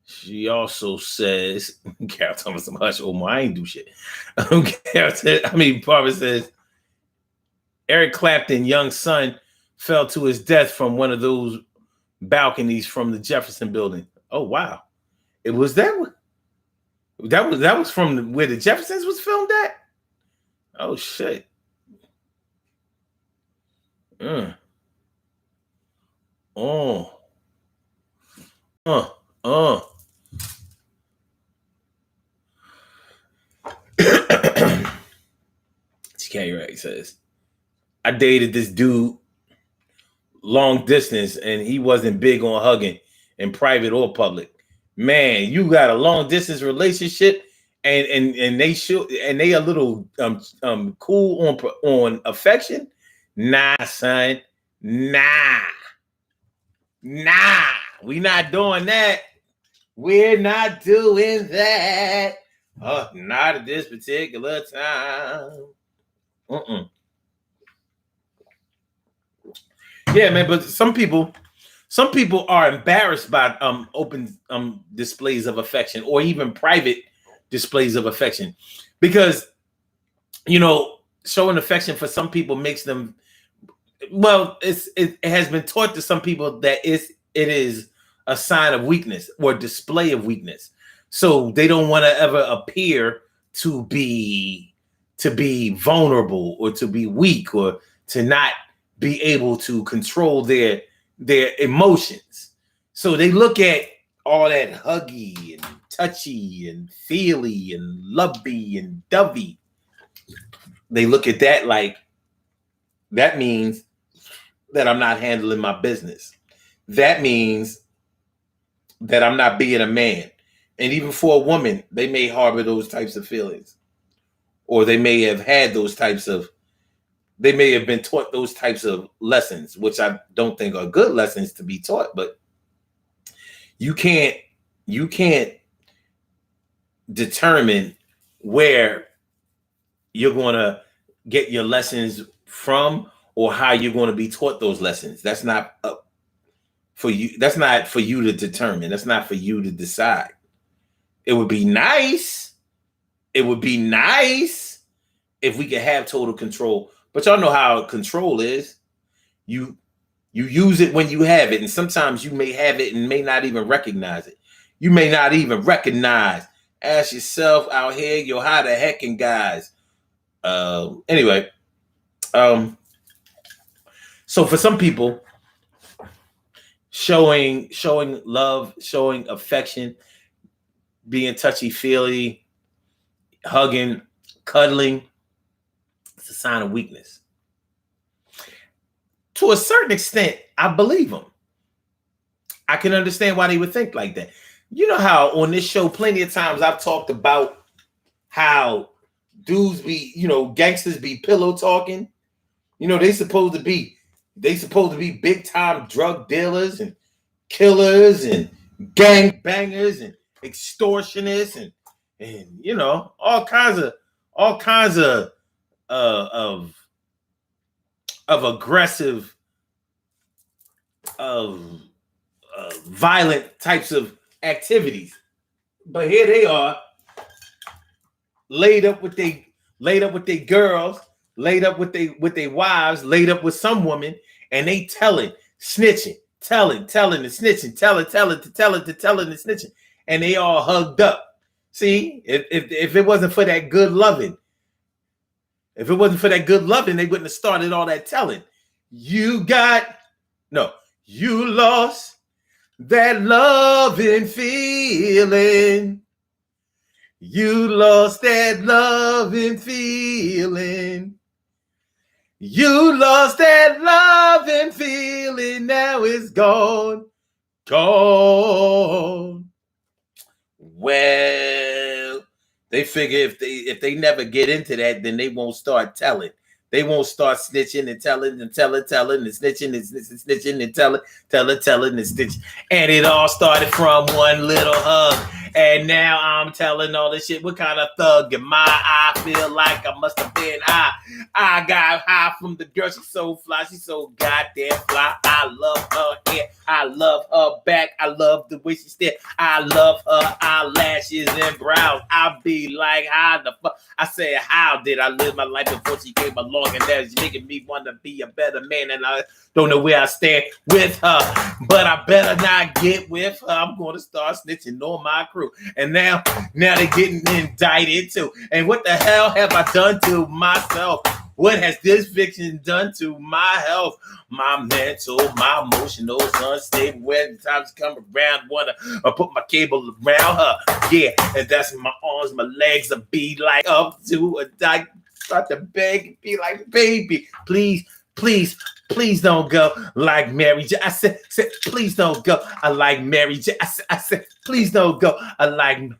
She also says, Carol Thomas, some hush, Omar, I ain't do shit. Barbara says, Eric Clapton, young son, fell to his death from one of those balconies from the Jefferson building. Oh wow, it was that was from where the Jeffersons was filmed at. Oh shit. TK says, I dated this dude long distance and he wasn't big on hugging in private or public. Man, you got a long distance relationship and they a little cool on affection. Nah, son. Nah. We not doing that. We're not doing that. Not at this particular time. Yeah, man, but some people are embarrassed by open displays of affection or even private displays of affection because showing affection for some people makes them, well, it has been taught to some people that it is a sign of weakness or display of weakness. So they don't want to ever appear to be vulnerable or to be weak or to not be able to control their emotions. So they look at all that huggy and touchy and feely and lovey and dovey. They look at that like that means that I'm not handling my business. That means that I'm not being a man. And even for a woman, they may harbor those types of feelings. Or they may have had they may have been taught those types of lessons, which I don't think are good lessons to be taught, but you can't determine where you're going to get your lessons from or how you're going to be taught those lessons. That's not for you. That's not for you to determine. That's not for you to decide. It would be nice. It would be nice if we could have total control. But y'all know how control is. You use it when you have it. And sometimes you may have it and may not even recognize it. You may not even recognize. Ask yourself out here, yo, how the heckin' guys. Anyway. So for some people, showing love, showing affection, being touchy-feely, hugging, cuddling, it's a sign of weakness. To a certain extent, I believe them. I can understand why they would think like that. You know how on this show, plenty of times I've talked about how dudes be, gangsters be pillow talking. They supposed to be big time drug dealers and killers and gang bangers and extortionists and all kinds of aggressive violent types of activities. But here they are, laid up with their girls, laid up with their wives, laid up with some woman, and they telling, snitching, telling, and snitching, telling, and snitching, and they all hugged up. See, if it wasn't for that good loving, they wouldn't have started all that telling. You lost that loving feeling. You lost that loving feeling. You lost that loving feeling. Now it's gone. Well, they figure if they never get into that, then they won't start telling. They won't start snitching and telling and snitching and telling and snitching. And it all started from one little hug. And now I'm telling all this shit. What kind of thug am I? I feel like I must have been high. I got high from the girl. She's so fly. She's so goddamn fly. I love her hair. I love her back. I love the way she stared. I love her eyelashes and brows. I be like, how the fuck? I said, how did I live my life before she came along? And that's making me want to be a better man. And I don't know where I stand with her, but I better not get with her. I'm going to start snitching on my crew. And now they're getting indicted too. And what the hell have I done to myself? What has this fiction done to my health, my mental, my emotional, unstable? When times come around, wanna put my cable around her. Yeah, and that's my arms, my legs will be like up to a die. Start to beg and be like, baby, please don't go like Mary J. I said, please don't go. I like Mary J. I said, please don't go. I like.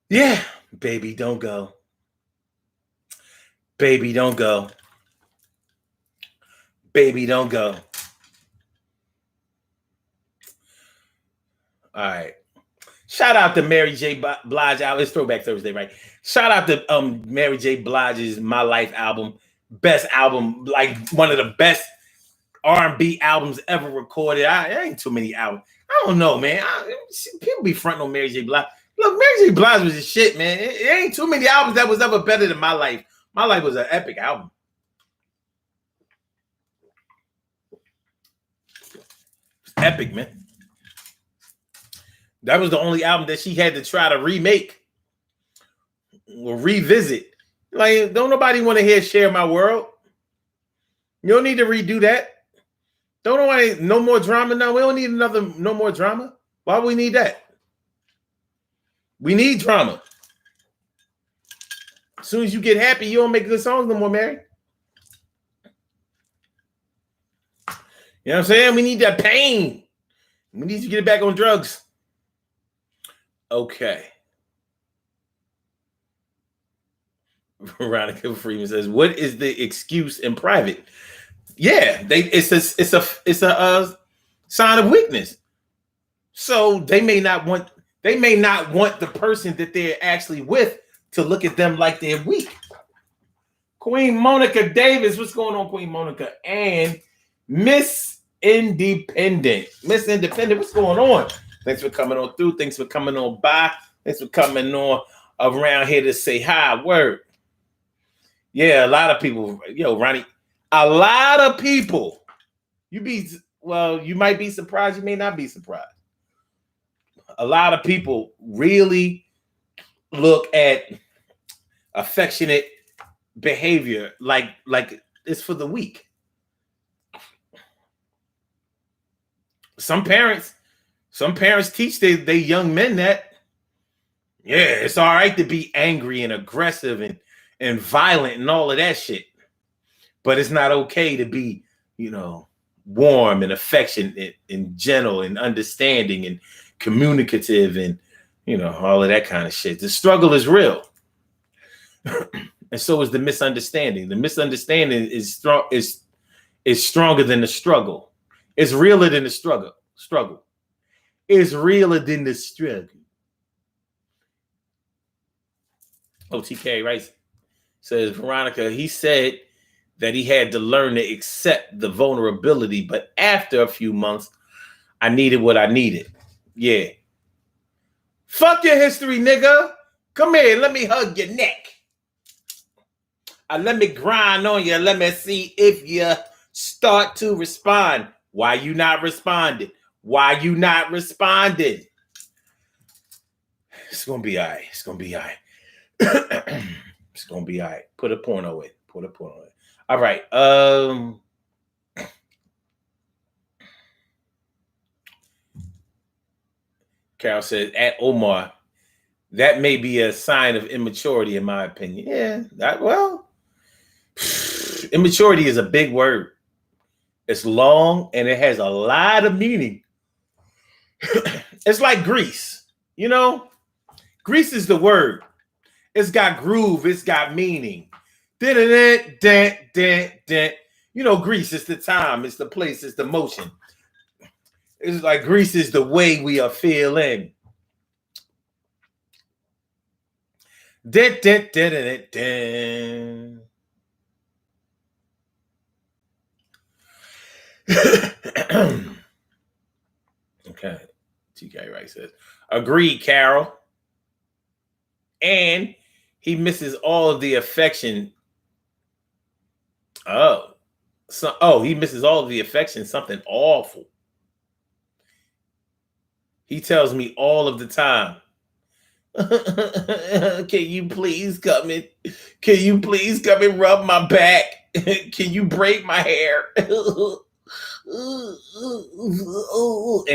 Yeah, baby, don't go. Baby, don't go. Baby, don't go. All right. Shout out to Mary J. Blige. It's Throwback Thursday, right? Shout out to Mary J. Blige's My Life album. best album, like one of the best R&B albums ever recorded. There ain't too many albums. I don't know, man. People be fronting on Mary J. Blige. Look, Mary J. Blige was a shit, man. It ain't too many albums that was ever better than My Life. My Life was an epic album. Epic, man. That was the only album that she had to try to remake or revisit. Like, don't nobody want to hear Share My World. You don't need to redo that. Don't nobody, no more drama now. We don't need no more drama. Why we need that? We need drama. As soon as you get happy, you don't make good songs no more, Mary. You know what I'm saying? We need that pain. We need to get it back on drugs. Okay. Veronica Freeman says, "What is the excuse in private?" Yeah, it's a sign of weakness. So they may not want the person that they're actually with to look at them like they're weak. Queen Monica Davis, what's going on, Queen Monica? And Miss Independent, what's going on? Thanks for coming on through. Thanks for coming on by. Thanks for coming on around here to say hi. Word. Yeah, a lot of people. Yo, Ronnie, a lot of people. You might be surprised. You may not be surprised. A lot of people really look at affectionate behavior like it's for the weak. Some parents teach their young men that, yeah, it's all right to be angry and aggressive and violent and all of that shit. But it's not okay to be, warm and affectionate and gentle and understanding and communicative and, all of that kind of shit. The struggle is real. And so is the misunderstanding. The misunderstanding is stronger than the struggle. It's realer than the struggle. It's realer than the struggle. OTK, right? Says Veronica, he said that he had to learn to accept the vulnerability, but after a few months, I needed what I needed. Yeah. Fuck your history, nigga. Come here, let me hug your neck. Let me grind on you. Let me see if you start to respond. Why you not responding? Why you not responding? It's gonna be all right. It's gonna be all right. It's gonna be all right. Put a porno in. All right. Carol says, at Omar, that may be a sign of immaturity, in my opinion. Yeah, immaturity is a big word. It's long and it has a lot of meaning. It's like grease. Grease is the word. It's got groove. It's got meaning. Grease is the time. It's the place. It's the motion. It's like grease is the way we are feeling. Okay, TK Wright says, agreed, Carol. And he misses all of the affection. He misses all of the affection, something awful. He tells me all of the time, can you please come and rub my back? Can you braid my hair? And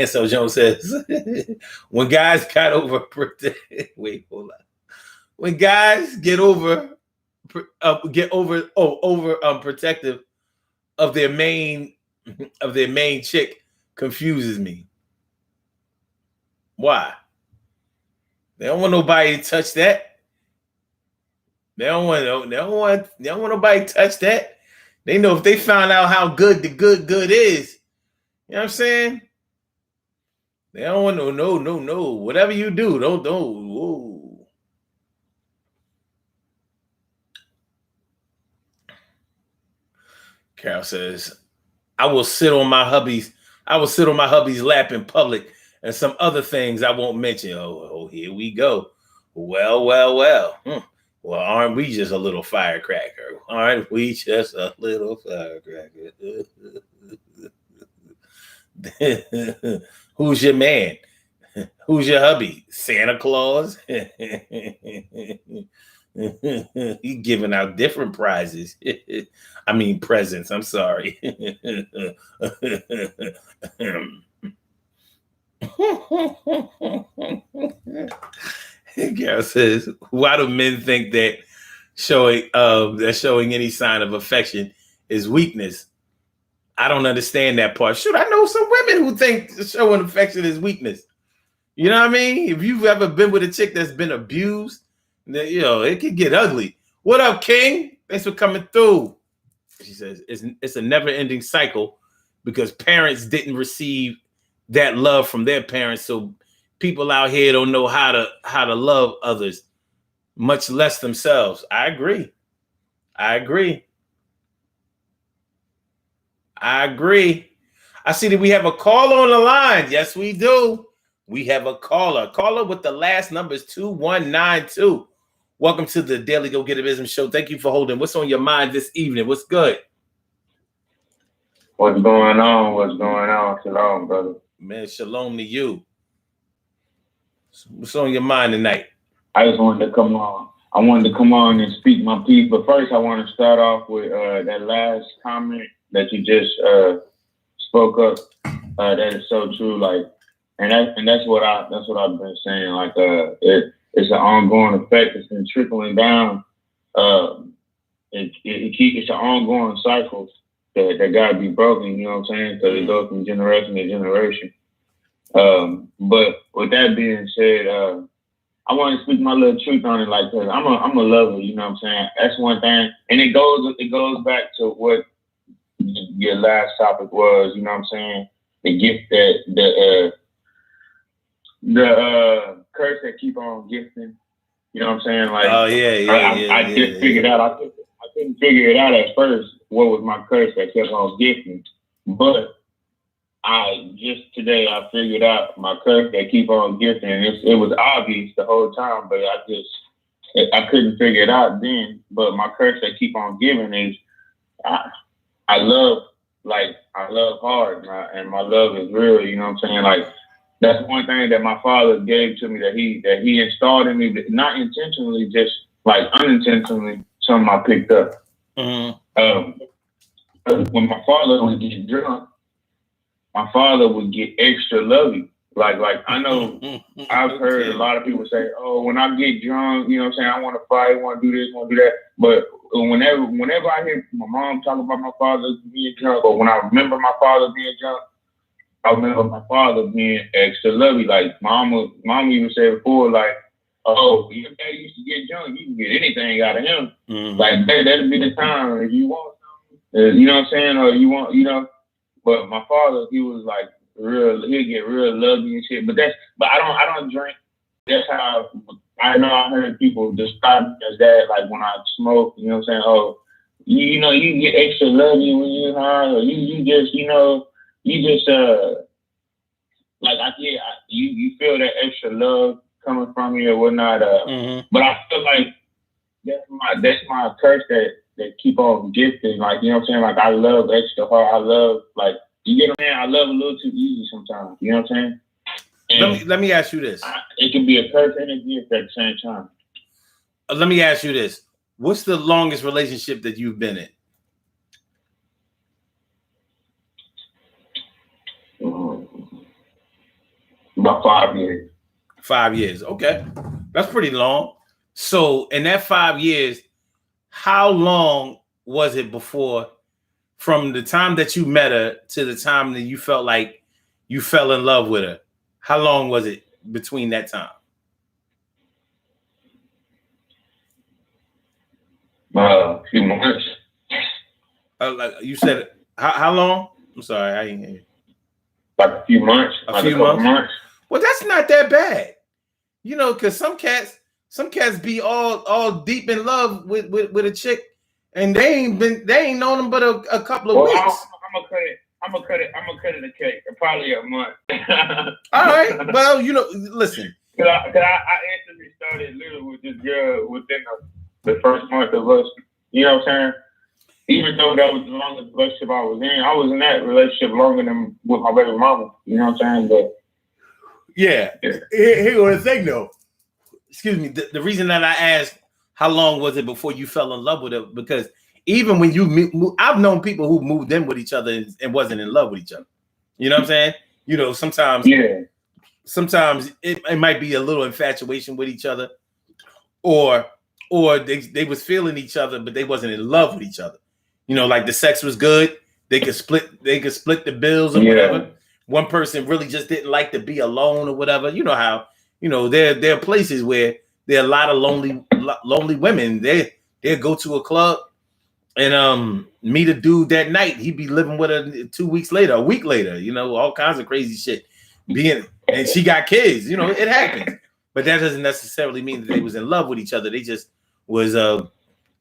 so Jones says, when guys got over when guys get over protective of their main chick, confuses me. Why? They don't want nobody to touch that. They don't want nobody to touch that. They know if they found out how good the good is, you know what I'm saying? They don't want no. Whatever you do, don't. Whoa. Carol says, I will sit on my hubby's lap in public and some other things I won't mention. Oh, here we go. Well. Well, aren't we just a little firecracker? Aren't we just a little firecracker? Who's your man? Who's your hubby? Santa Claus? He's giving out different prizes. I mean presents. I'm sorry. Carol says, why do men think that showing any sign of affection is weakness? I don't understand that part. Shoot, I know some women who think showing affection is weakness. You know what I mean? If you've ever been with a chick that's been abused, then, it can get ugly. What up, King? Thanks for coming through. She says, it's a never-ending cycle because parents didn't receive that love from their parents, so people out here don't know how to love others, much less themselves. I agree. I see that we have a caller on the line. Yes, we do. We have a caller. Caller with the last number is 2192. Welcome to the Daily Go Get a Business Show. Thank you for holding. What's on your mind this evening? What's good? What's going on? Shalom, brother. Man, shalom to you. What's on your mind tonight? I just wanted to come on. I wanted to come on and speak my piece, but first I want to start off with that last comment that you just spoke up. That is so true. Like, that's what I've been saying. Like, it's an ongoing effect. It's been trickling down. It's an ongoing cycle that gotta be broken. You know what I'm saying? Because it goes from generation to generation. But with that being said, I want to speak my little truth on it, like, cause I'm a lover, you know what I'm saying? That's one thing, and it goes back to what your last topic was, you know what I'm saying? The gift that the curse that keep on gifting, you know what I'm saying? Like, I just figured out. I couldn't figure it out at first. What was my curse that kept on gifting? But today I figured out my curse that keep on gifting. It was obvious the whole time, but I couldn't figure it out then. But my curse that keep on giving is I love hard, and my love is real. You know what I'm saying? Like, that's one thing that my father gave to me that he installed in me, but not intentionally, just like unintentionally. Something I picked up. Mm-hmm. When my father would get drunk, my father would get extra lovey. Like I know I've heard a lot of people say, "Oh, when I get drunk, you know what I'm saying, I want to fight, I want to do this, want to do that." But whenever I hear my mom talk about my father being drunk, or when I remember my father being drunk, I remember my father being extra lovey. Like mom even said before, like, "Oh, your daddy used to get drunk, you can get anything out of him." Mm-hmm. Like that'll be the time if you want something, you know what I'm saying, or you want, you know. But my father, he was like he'll get real lovey and shit. But I don't drink. That's how I know. I heard people describe me as that. Like when I smoke, you know what I'm saying? Oh, you know, you get extra lovey when you're high, or you just, you know, like you feel that extra love coming from you or whatnot. Mm-hmm. But I feel like that's my curse that keep on gifting. Like, you know what I'm saying? Like, I love extra hard. I love, like, you get what I'm saying? I love a little too easy sometimes. You know what I'm saying? Let me ask you this. It can be a curse and a gift at the same time. Let me ask you this. What's the longest relationship that you've been in? About 5 years. 5 years. Okay. That's pretty long. So in that 5 years, how long was it before, from the time that you met her to the time that you felt like you fell in love with her? How long was it between that time? A few months. Like you said, how long? I'm sorry, I didn't hear you. Like a few months. A few months. Well, that's not that bad, you know, because some cats be all deep in love with a chick, and they ain't known him but a couple of Well, weeks. I'm gonna cut it. I'm gonna cut it a cake. Probably a month. All right. Well, listen. Cause I instantly started living with this girl within the first month of us. You know what I'm saying? Even though that was the longest relationship I was in that relationship longer than with my baby mama. You know what I'm saying? But yeah. Here was the thing though. Excuse me. The reason that I asked how long was it before you fell in love with her, because even when you I've known people who moved in with each other and wasn't in love with each other. You know what I'm saying? Sometimes. Yeah. Sometimes it might be a little infatuation with each other, or they was feeling each other, but they wasn't in love with each other. Like the sex was good. They could split the bills or whatever. One person really just didn't like to be alone or whatever. You know how, there are places where there are a lot of lonely women. They'll go to a club and meet a dude that night. He'd be living with her 2 weeks later, a week later, all kinds of crazy shit. And she got kids, it happens. But that doesn't necessarily mean that they was in love with each other. They just was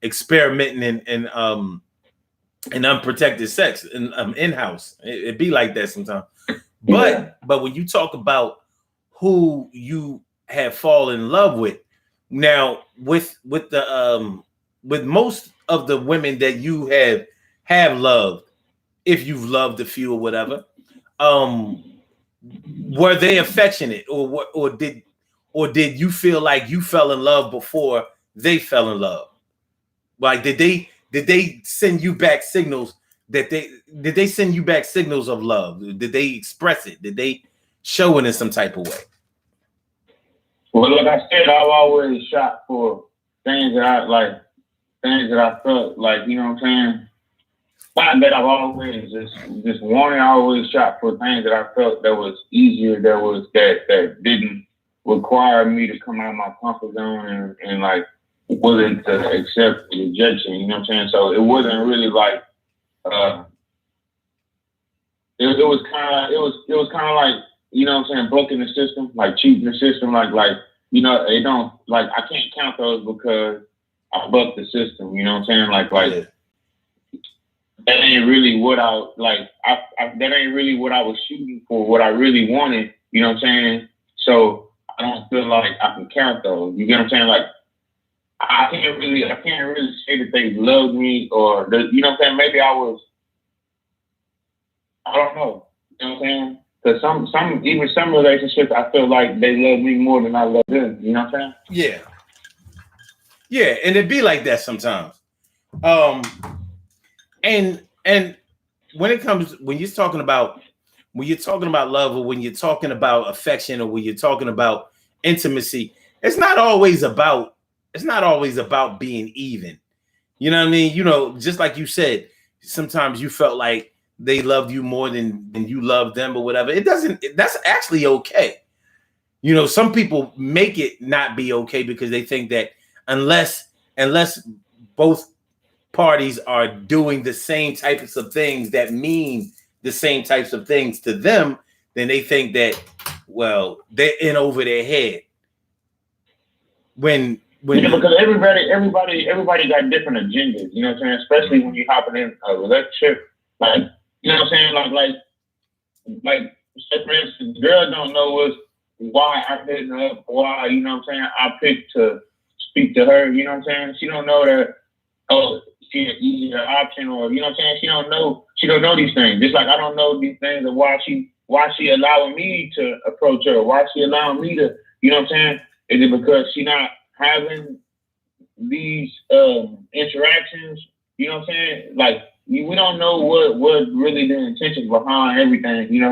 experimenting in unprotected sex in-house. It be like that sometimes. But when you talk about who you have fallen in love with, now with most of the women that you have loved, if you've loved a few or whatever, were they affectionate, or did you feel like you fell in love before they fell in love? Like did they send you back signals did they send you back signals of love? Did they express it? Did they show it in some type of way? Well, like I said, I've always shot for things that I felt like, you know what I'm saying? That I've always just wanted. I always shot for things that I felt that was easier, that didn't require me to come out of my comfort zone and like willing to accept the rejection. You know what I'm saying? So it wasn't really like it was kind of like, you know what I'm saying, bucking the system, like cheating the system, like it don't, like I can't count those because I bucked the system. You know what I'm saying? Like. That ain't really what that ain't really what I was shooting for, what I really wanted, you know what I'm saying? So I don't feel like I can count those. You get what I'm saying? Like I can't really say that they loved me or you know what I'm saying? Maybe I don't know. You know what I'm saying? Because some relationships I feel like they love me more than I love them. You know what I'm saying? Yeah. Yeah, and it be like that sometimes. And when you're talking about love, or when you're talking about affection, or when you're talking about intimacy, it's not always about being even. You know what I mean? Just like you said, sometimes you felt like they loved you more than you loved them or whatever. That's actually okay. Some people make it not be okay because they think that unless both parties are doing the same types of things that mean the same types of things to them, then they think that, well, they're in over their head. When because everybody got different agendas, you know what I'm saying? Especially when you're hopping in a relationship, like, you know what I'm saying? Like say for instance, the girl don't know why I hit her up, why, you know what I'm saying, I picked to speak to her, you know what I'm saying? She don't know that, oh, she's an easier option, or you know what I'm saying? She don't know these things. Just like I don't know these things of why she allowing me to approach her, why she allowing me to, you know what I'm saying? Is it because she not having these interactions? You know what I'm saying? Like we don't know what really the intentions behind everything,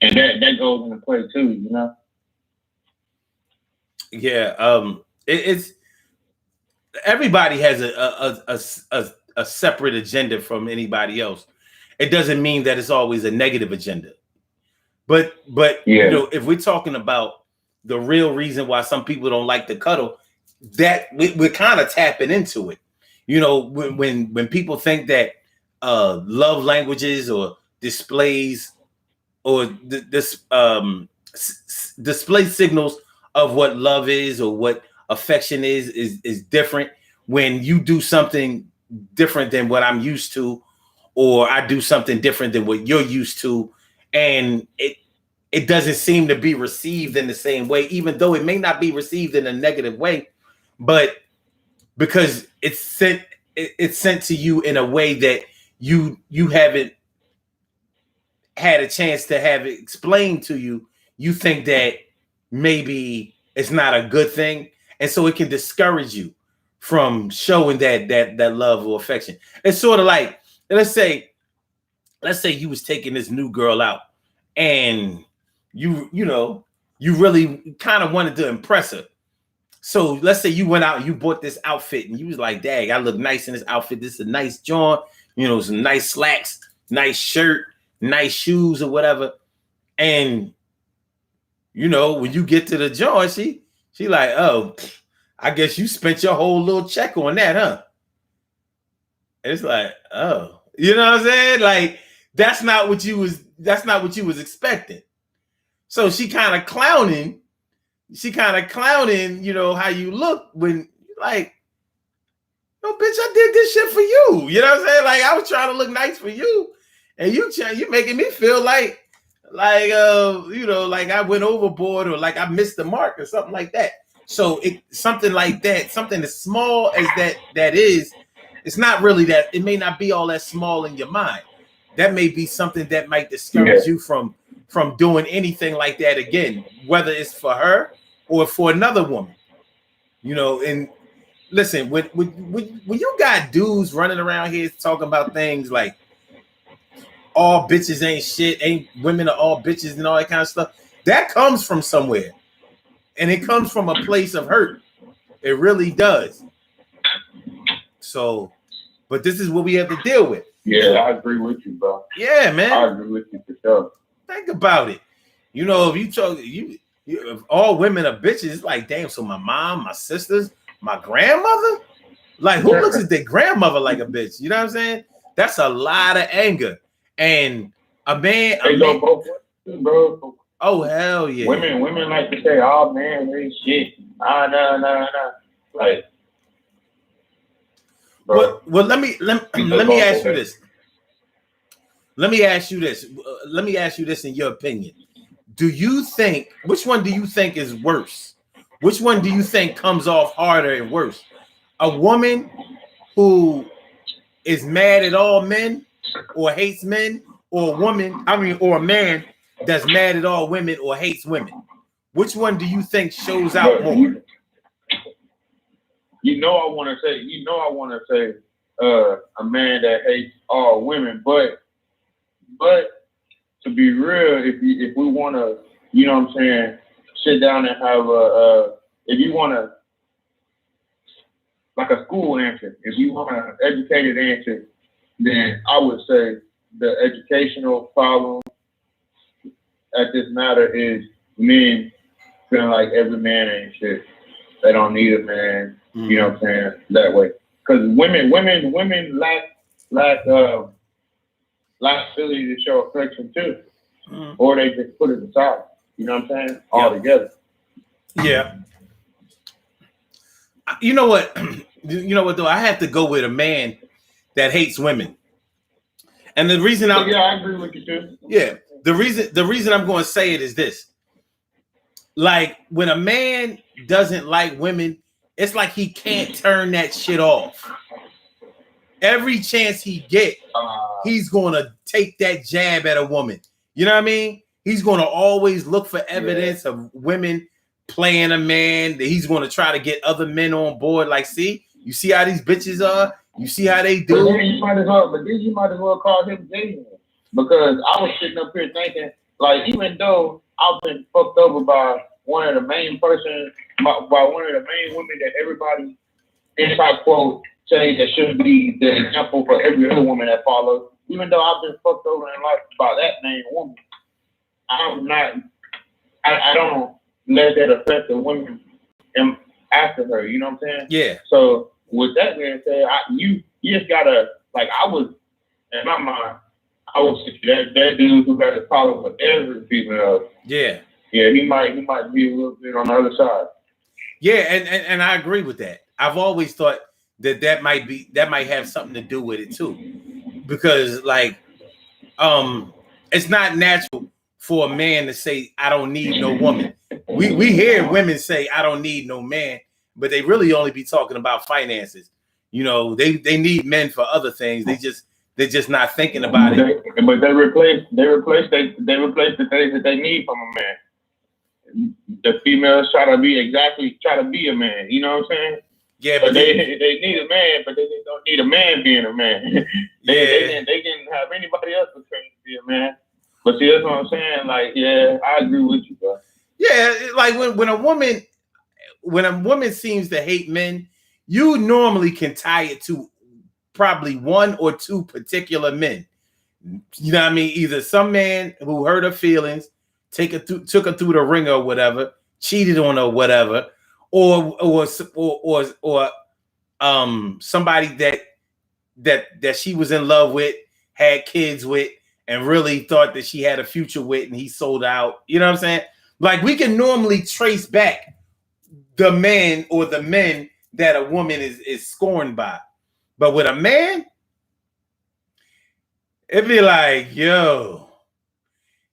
and that goes into play too, Yeah, it's everybody has a separate agenda from anybody else. It doesn't mean that it's always a negative agenda. But yeah. If we're talking about the real reason why some people don't like to cuddle, that we're kind of tapping into it. When people think that love languages or displays or display signals of what love is or what affection is different. When you do something different than what I'm used to, or I do something different than what you're used to, and it doesn't seem to be received in the same way, even though it may not be received in a negative way, but because it's sent to you in a way that you haven't had a chance to have it explained to you, you think that maybe it's not a good thing, and so it can discourage you from showing that love or affection. It's sort of like, let's say you was taking this new girl out, and you really kind of wanted to impress her. So let's say you went out and you bought this outfit, and you was like, "Dang, I look nice in this outfit. This is a nice joint, some nice slacks, nice shirt, nice shoes, or whatever." And when you get to the joint, she like, "Oh, I guess you spent your whole little check on that, huh?" It's like, "Oh," you know what I'm saying? Like, that's not what you was expecting. So she kind of clowning, how you look when you're like, "No, bitch, I did this shit for you." You know what I'm saying? Like, I was trying to look nice for you, and you making me feel like like I went overboard, or like I missed the mark, or something like that. So something like that, something as small as that is, it's not really that. It may not be all that small in your mind. That may be something that might discourage you from doing anything like that again, whether it's for her or for another woman. And listen, when you got dudes running around here talking about things like all bitches ain't shit, ain't women are all bitches, and all that kind of stuff, that comes from somewhere, and it comes from a place of hurt. It really does. So, but this is what we have to deal with. Yeah, I agree with you, bro. Yeah, man. I agree with you for sure. Think about it. If you talk, if all women are bitches, it's like, damn. So my mom, my sisters, my grandmother, like, who looks at their grandmother like a bitch? You know what I'm saying? That's a lot of anger. And a man, both ways, bro. Oh, hell yeah. Women like to say, "Oh man, they shit." No. Like, bro. Well, let me ask you this. Let me ask you this. Let me ask you this in your opinion. Which one do you think is worse? Which one do you think comes off harder and worse? A woman who is mad at all men or hates men, or a man that's mad at all women or hates women? Which one do you think shows out more? I want to say a man that hates all women, but to be real, if we want to, what I'm saying, sit down and have if you want to, like a school answer, if you want an educated answer, then I would say the educational problem at this matter is men feeling like every man ain't shit. They don't need a man, you know what I'm saying, that way. Because women lack ability to show affection too, or they just put it aside. You know what I'm saying? All together. Yeah. You know what? Though, I have to go with a man that hates women, and the reason I agree with you too. Yeah, the reason I'm going to say it is this: like, when a man doesn't like women, it's like he can't turn that shit off. Every chance he get, he's going to take that jab at a woman. You know what I mean? He's going to always look for evidence of women playing a man. He's going to try to get other men on board. Like, you see how these bitches are? You see how they do? But then you might as well call him genuine. Because I was sitting up here thinking, like, even though I've been fucked over by one of the main women that everybody, inside quote, say that should be the example for every other woman that follows. Even though I've been fucked over in life by that main woman, I don't let that affect the women after her. You know what I'm saying? Yeah. So with that being said, you just gotta, like, I was in my mind, I was that dude who got a problem with every female. Yeah. Yeah, he might be a little bit on the other side. Yeah, and I agree with that. I've always thought that might have something to do with it too, because like it's not natural for a man to say I don't need no woman. We hear women say I don't need no man, but they really only be talking about finances. You know, they need men for other things. They're just not thinking about it. But they replace the things that they need from a man. The females try to be a man. You know what I'm saying? Yeah, but they need a man, but they don't need a man being a man. they can have anybody else pretend to be a man. But see, that's what I'm saying. Like, yeah, I agree with you, bro. Yeah, like when a woman seems to hate men, you normally can tie it to probably one or two particular men. You know what I mean? Either some man who hurt her feelings, took her through the ringer or whatever, cheated on her or whatever, or somebody that she was in love with, had kids with, and really thought that she had a future with, and he sold out. You know what I'm saying? Like, we can normally trace back the man or the men that a woman is scorned by. But with a man, it'd be like, yo,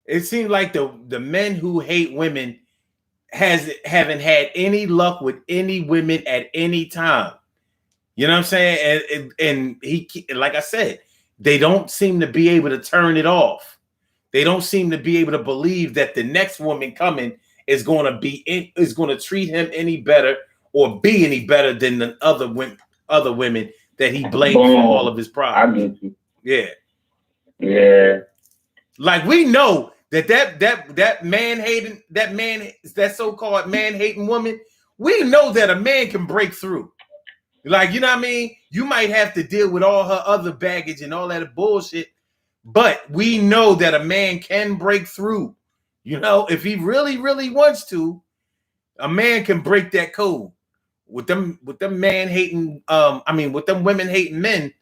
it seems like the men who hate women haven't had any luck with any women at any time. You know what I'm saying? And he, like I said, they don't seem to be able to turn it off. They don't seem to be able to believe that the next woman coming is going to treat him any better or be any better than the other women that he blamed for all of his problems. I get you. Yeah. Yeah. Like, we know that man hating, that so-called man hating woman, we know that a man can break through. Like, you know what I mean? You might have to deal with all her other baggage and all that bullshit, but we know that a man can break through. You know, if he really, really wants to, a man can break that code. With them man hating, with them women hating men,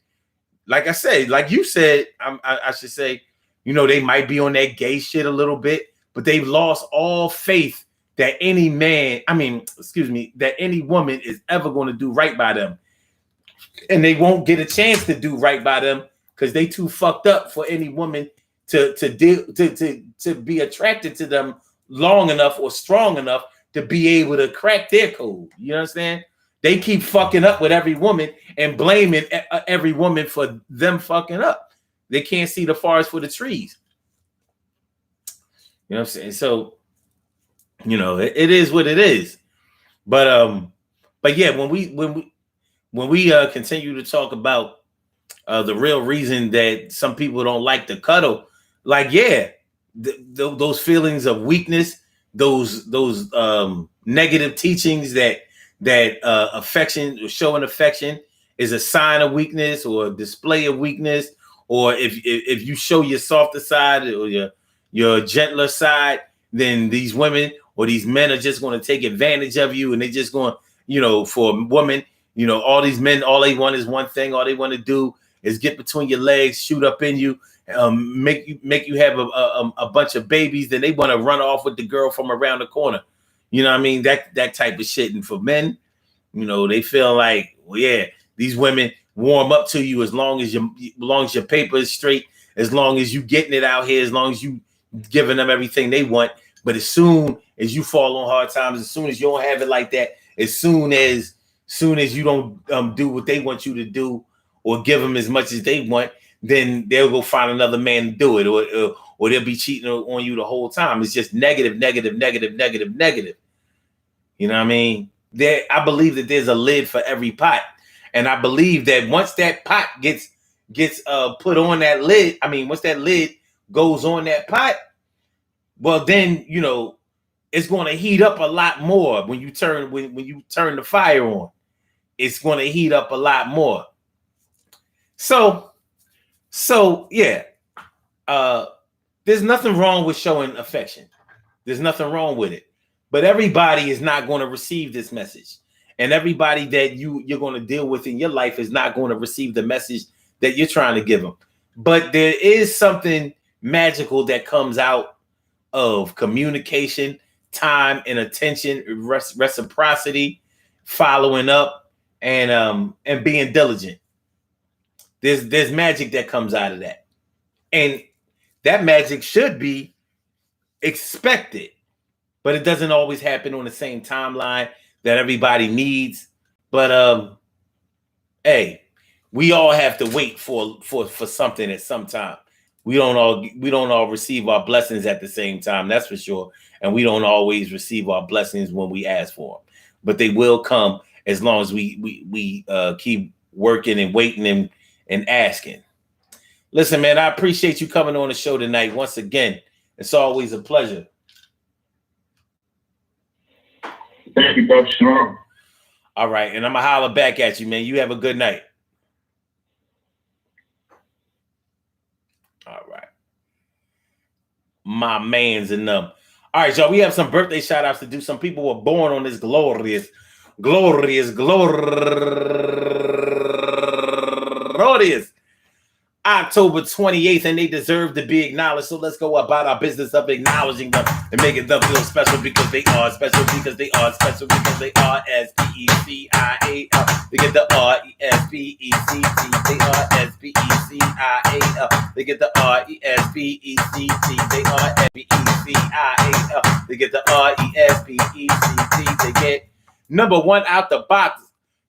like I said, like you said, I should say, you know, they might be on that gay shit a little bit, but they've lost all faith that any that any woman is ever going to do right by them. And they won't get a chance to do right by them because they too fucked up for any woman to be attracted to them long enough or strong enough to be able to crack their code. You understand? They keep fucking up with every woman and blaming every woman for them fucking up. They can't see the forest for the trees. You know what I'm saying? So, you know, it is what it is. But yeah, when we continue to talk about the real reason that some people don't like to cuddle, like, yeah, those feelings of weakness, those negative teachings that affection or showing affection is a sign of weakness or a display of weakness, or if you show your softer side or your gentler side, then these women or these men are just going to take advantage of you, and they're just going, you know, for a woman, you know, all these men, all they want is one thing. All they want to do is get between your legs, shoot up in you, make you have a bunch of babies. Then they want to run off with the girl from around the corner. You know what I mean? That type of shit. And for men, you know, they feel like, well, yeah, these women warm up to you as long as your paper is straight, as long as you getting it out here, as long as you giving them everything they want. But as soon as you fall on hard times, as soon as you don't have it like that, as soon as you don't do what they want you to do or give them as much as they want, then they'll go find another man to do it, or they'll be cheating on you the whole time. It's just negative. You know what I mean? I believe that there's a lid for every pot, and I believe that once that pot gets put on that lid, once that lid goes on that pot, well, then, you know, it's going to heat up a lot more when you turn the fire on. It's going to heat up a lot more. So yeah, there's nothing wrong with showing affection. There's nothing wrong with it. But everybody is not going to receive this message. And everybody that you're going to deal with in your life is not going to receive the message that you're trying to give them. But there is something magical that comes out of communication, time and attention, reciprocity, following up, and being diligent. There's magic that comes out of that. And that magic should be expected, but it doesn't always happen on the same timeline that everybody needs. But hey, we all have to wait for something at some time. We don't all receive our blessings at the same time, that's for sure. And we don't always receive our blessings when we ask for them, but they will come as long as we keep working and waiting and asking. Listen, man, I appreciate you coming on the show tonight. Once again, it's always a pleasure. Thank you, Dr. Shalom. All right, and I'm gonna holler back at you, man. You have a good night. All right. My man's in them. All right, y'all. We have some birthday shout outs to do. Some people were born on this glorious October 28th, and they deserve to be acknowledged. So let's go about our business of acknowledging them and making them feel special because they are special, because they are special, because they are S-P-E-C-I-A-L. They get the R-E-S-P-E-C-T. They are S-P-E-C-I-A-L. They get the R-E-S-P-E-C-T. They are S-P-E-C-I-A-L. They get the R-E-S-P-E-C-T. They get number one out the box.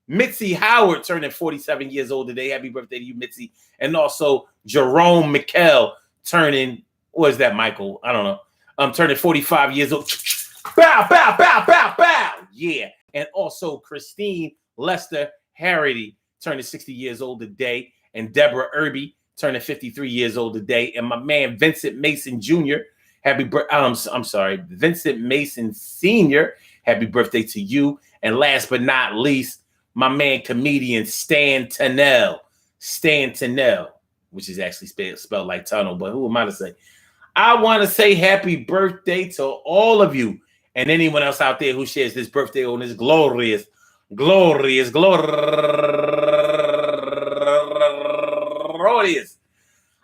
Mitzi Howard turning 47 years old today. Happy birthday to you, Mitzi. And also Jerome McKell turning, what is that, Michael? I don't know. I'm turning 45 years old. Bow, bow, bow, bow, bow. Yeah. And also Christine Lester Harity turning 60 years old today. And Deborah Irby turning 53 years old today. And my man Vincent Mason Jr. Vincent Mason Sr. Happy birthday to you. And last but not least, my man comedian Stan Tennell, which is actually spelled like tunnel, but who am I to say? I want to say happy birthday to all of you and anyone else out there who shares this birthday on this glorious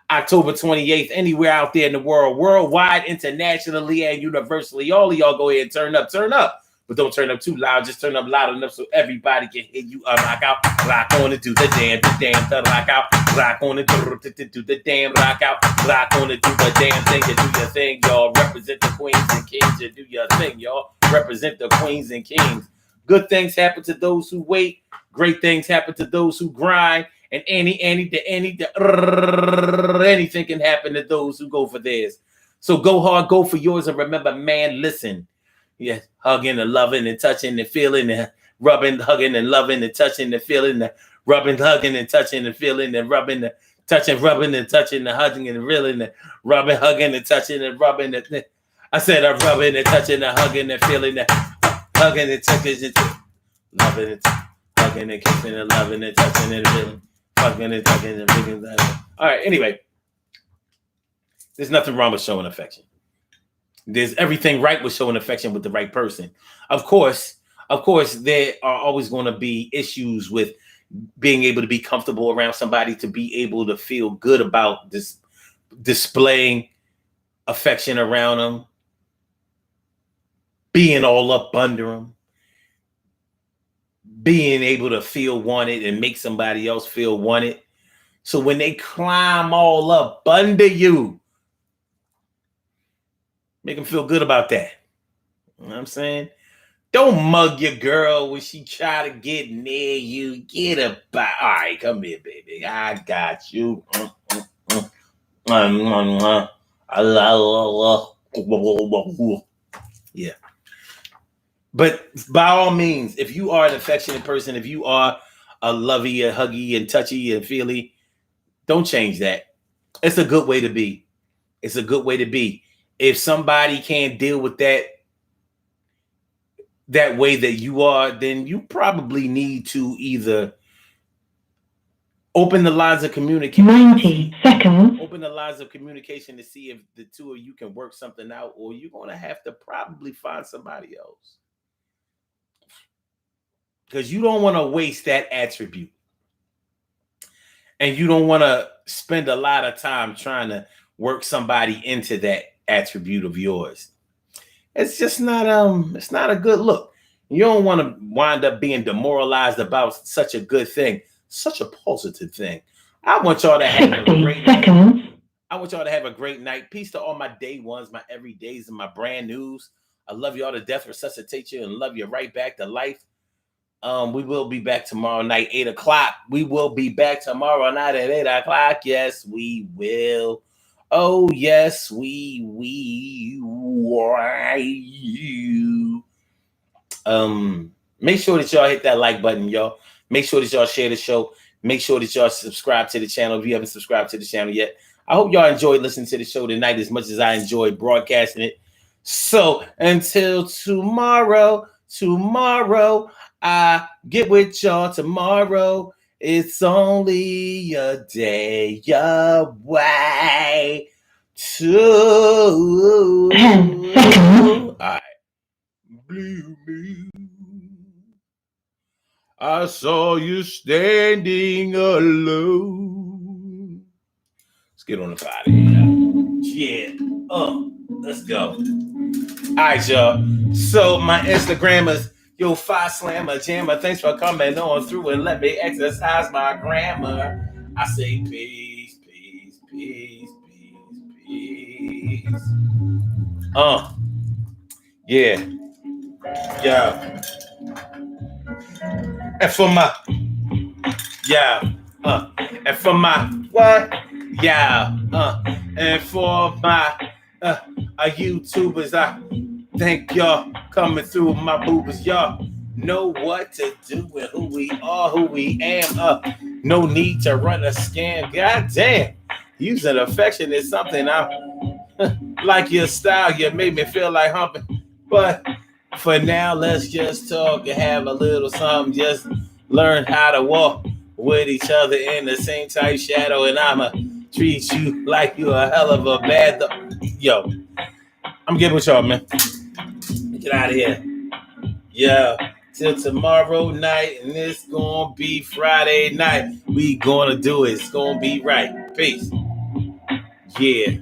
October 28th, anywhere out there in the world, worldwide, internationally, and universally. All of y'all go ahead and turn up. But don't turn up too loud. Just turn up loud enough so everybody can hear you. Rock out, rock on and do the damn, the rock out, rock on and do the damn, rock out, rock on and do the damn thing. You do your thing, y'all. Represent the queens and kings. You do your thing, y'all. Represent the queens and kings. Good things happen to those who wait. Great things happen to those who grind. And anything can happen to those who go for theirs. So go hard, go for yours, and remember, man, listen. Yes, hugging and loving and touching and feeling and rubbing, hugging and loving and touching and feeling and rubbing, hugging and touching and feeling and rubbing, touching, rubbing and touching and hugging and reeling and rubbing, hugging and touching and rubbing. I said I'm rubbing and touching and hugging and feeling and hugging and touching and loving and hugging and kissing and loving and touching and feeling, hugging and touching and feeling. All right, anyway, there's nothing wrong with showing affection. There's everything right with showing affection with the right person. Of course, there are always going to be issues with being able to be comfortable around somebody, to be able to feel good about this displaying affection around them, being all up under them, being able to feel wanted and make somebody else feel wanted. So when they climb all up under you, make them feel good about that. You know what I'm saying? Don't mug your girl when she try to get near you. Get her by. All right, come here, baby. I got you. Yeah. But by all means, if you are an affectionate person, if you are a lovey, a huggy, and touchy, and feely, don't change that. It's a good way to be. It's a good way to be. If somebody can't deal with that way that you are, then you probably need to either open the lines of communication. 90 seconds. Open the lines of communication to see if the two of you can work something out, or you're going to have to probably find somebody else. Because you don't want to waste that attribute. And you don't want to spend a lot of time trying to work somebody into that attribute of yours. It's just not it's not a good look. You don't want to wind up being demoralized about such a good thing, such a positive thing. I want y'all to have a great night. I want y'all to have a great night. Peace to all my day ones, my everydays, and my brand news. I love y'all to death, resuscitate you, and love you right back to life. We will be back tomorrow night, 8 o'clock. We will be back tomorrow night at 8 o'clock. Yes, we will. Oh, yes, we will. Make sure that y'all hit that like button, y'all. Make sure that y'all share the show. Make sure that y'all subscribe to the channel if you haven't subscribed to the channel yet. I hope y'all enjoyed listening to the show tonight as much as I enjoyed broadcasting it. So until tomorrow, I get with y'all tomorrow. It's only a day away. 10 seconds. All right. Blue moon, I saw you standing alone. Let's get on the body. Yeah. Let's go. All right, y'all. So my Instagram is Yo Fi Slammer Jammer. Thanks for coming on through and let me exercise my grammar. I say peace, peace, peace, peace, peace. Yeah. Yeah. And for my and for my what? Yeah. And for my YouTubers, I thank y'all coming through my boobers. Y'all know what to do and who we are, who we am. No need to run a scam. God damn. Using affection is something I like your style. You made me feel like humping. But for now, let's just talk and have a little something. Just learn how to walk with each other in the same type shadow. And I'ma treat you like you a hell of a bad yo. I'm getting with y'all, man. Get out of here. Yeah. Till tomorrow night, and it's gonna be Friday night. We gonna do it. It's gonna be right. Peace. Yeah.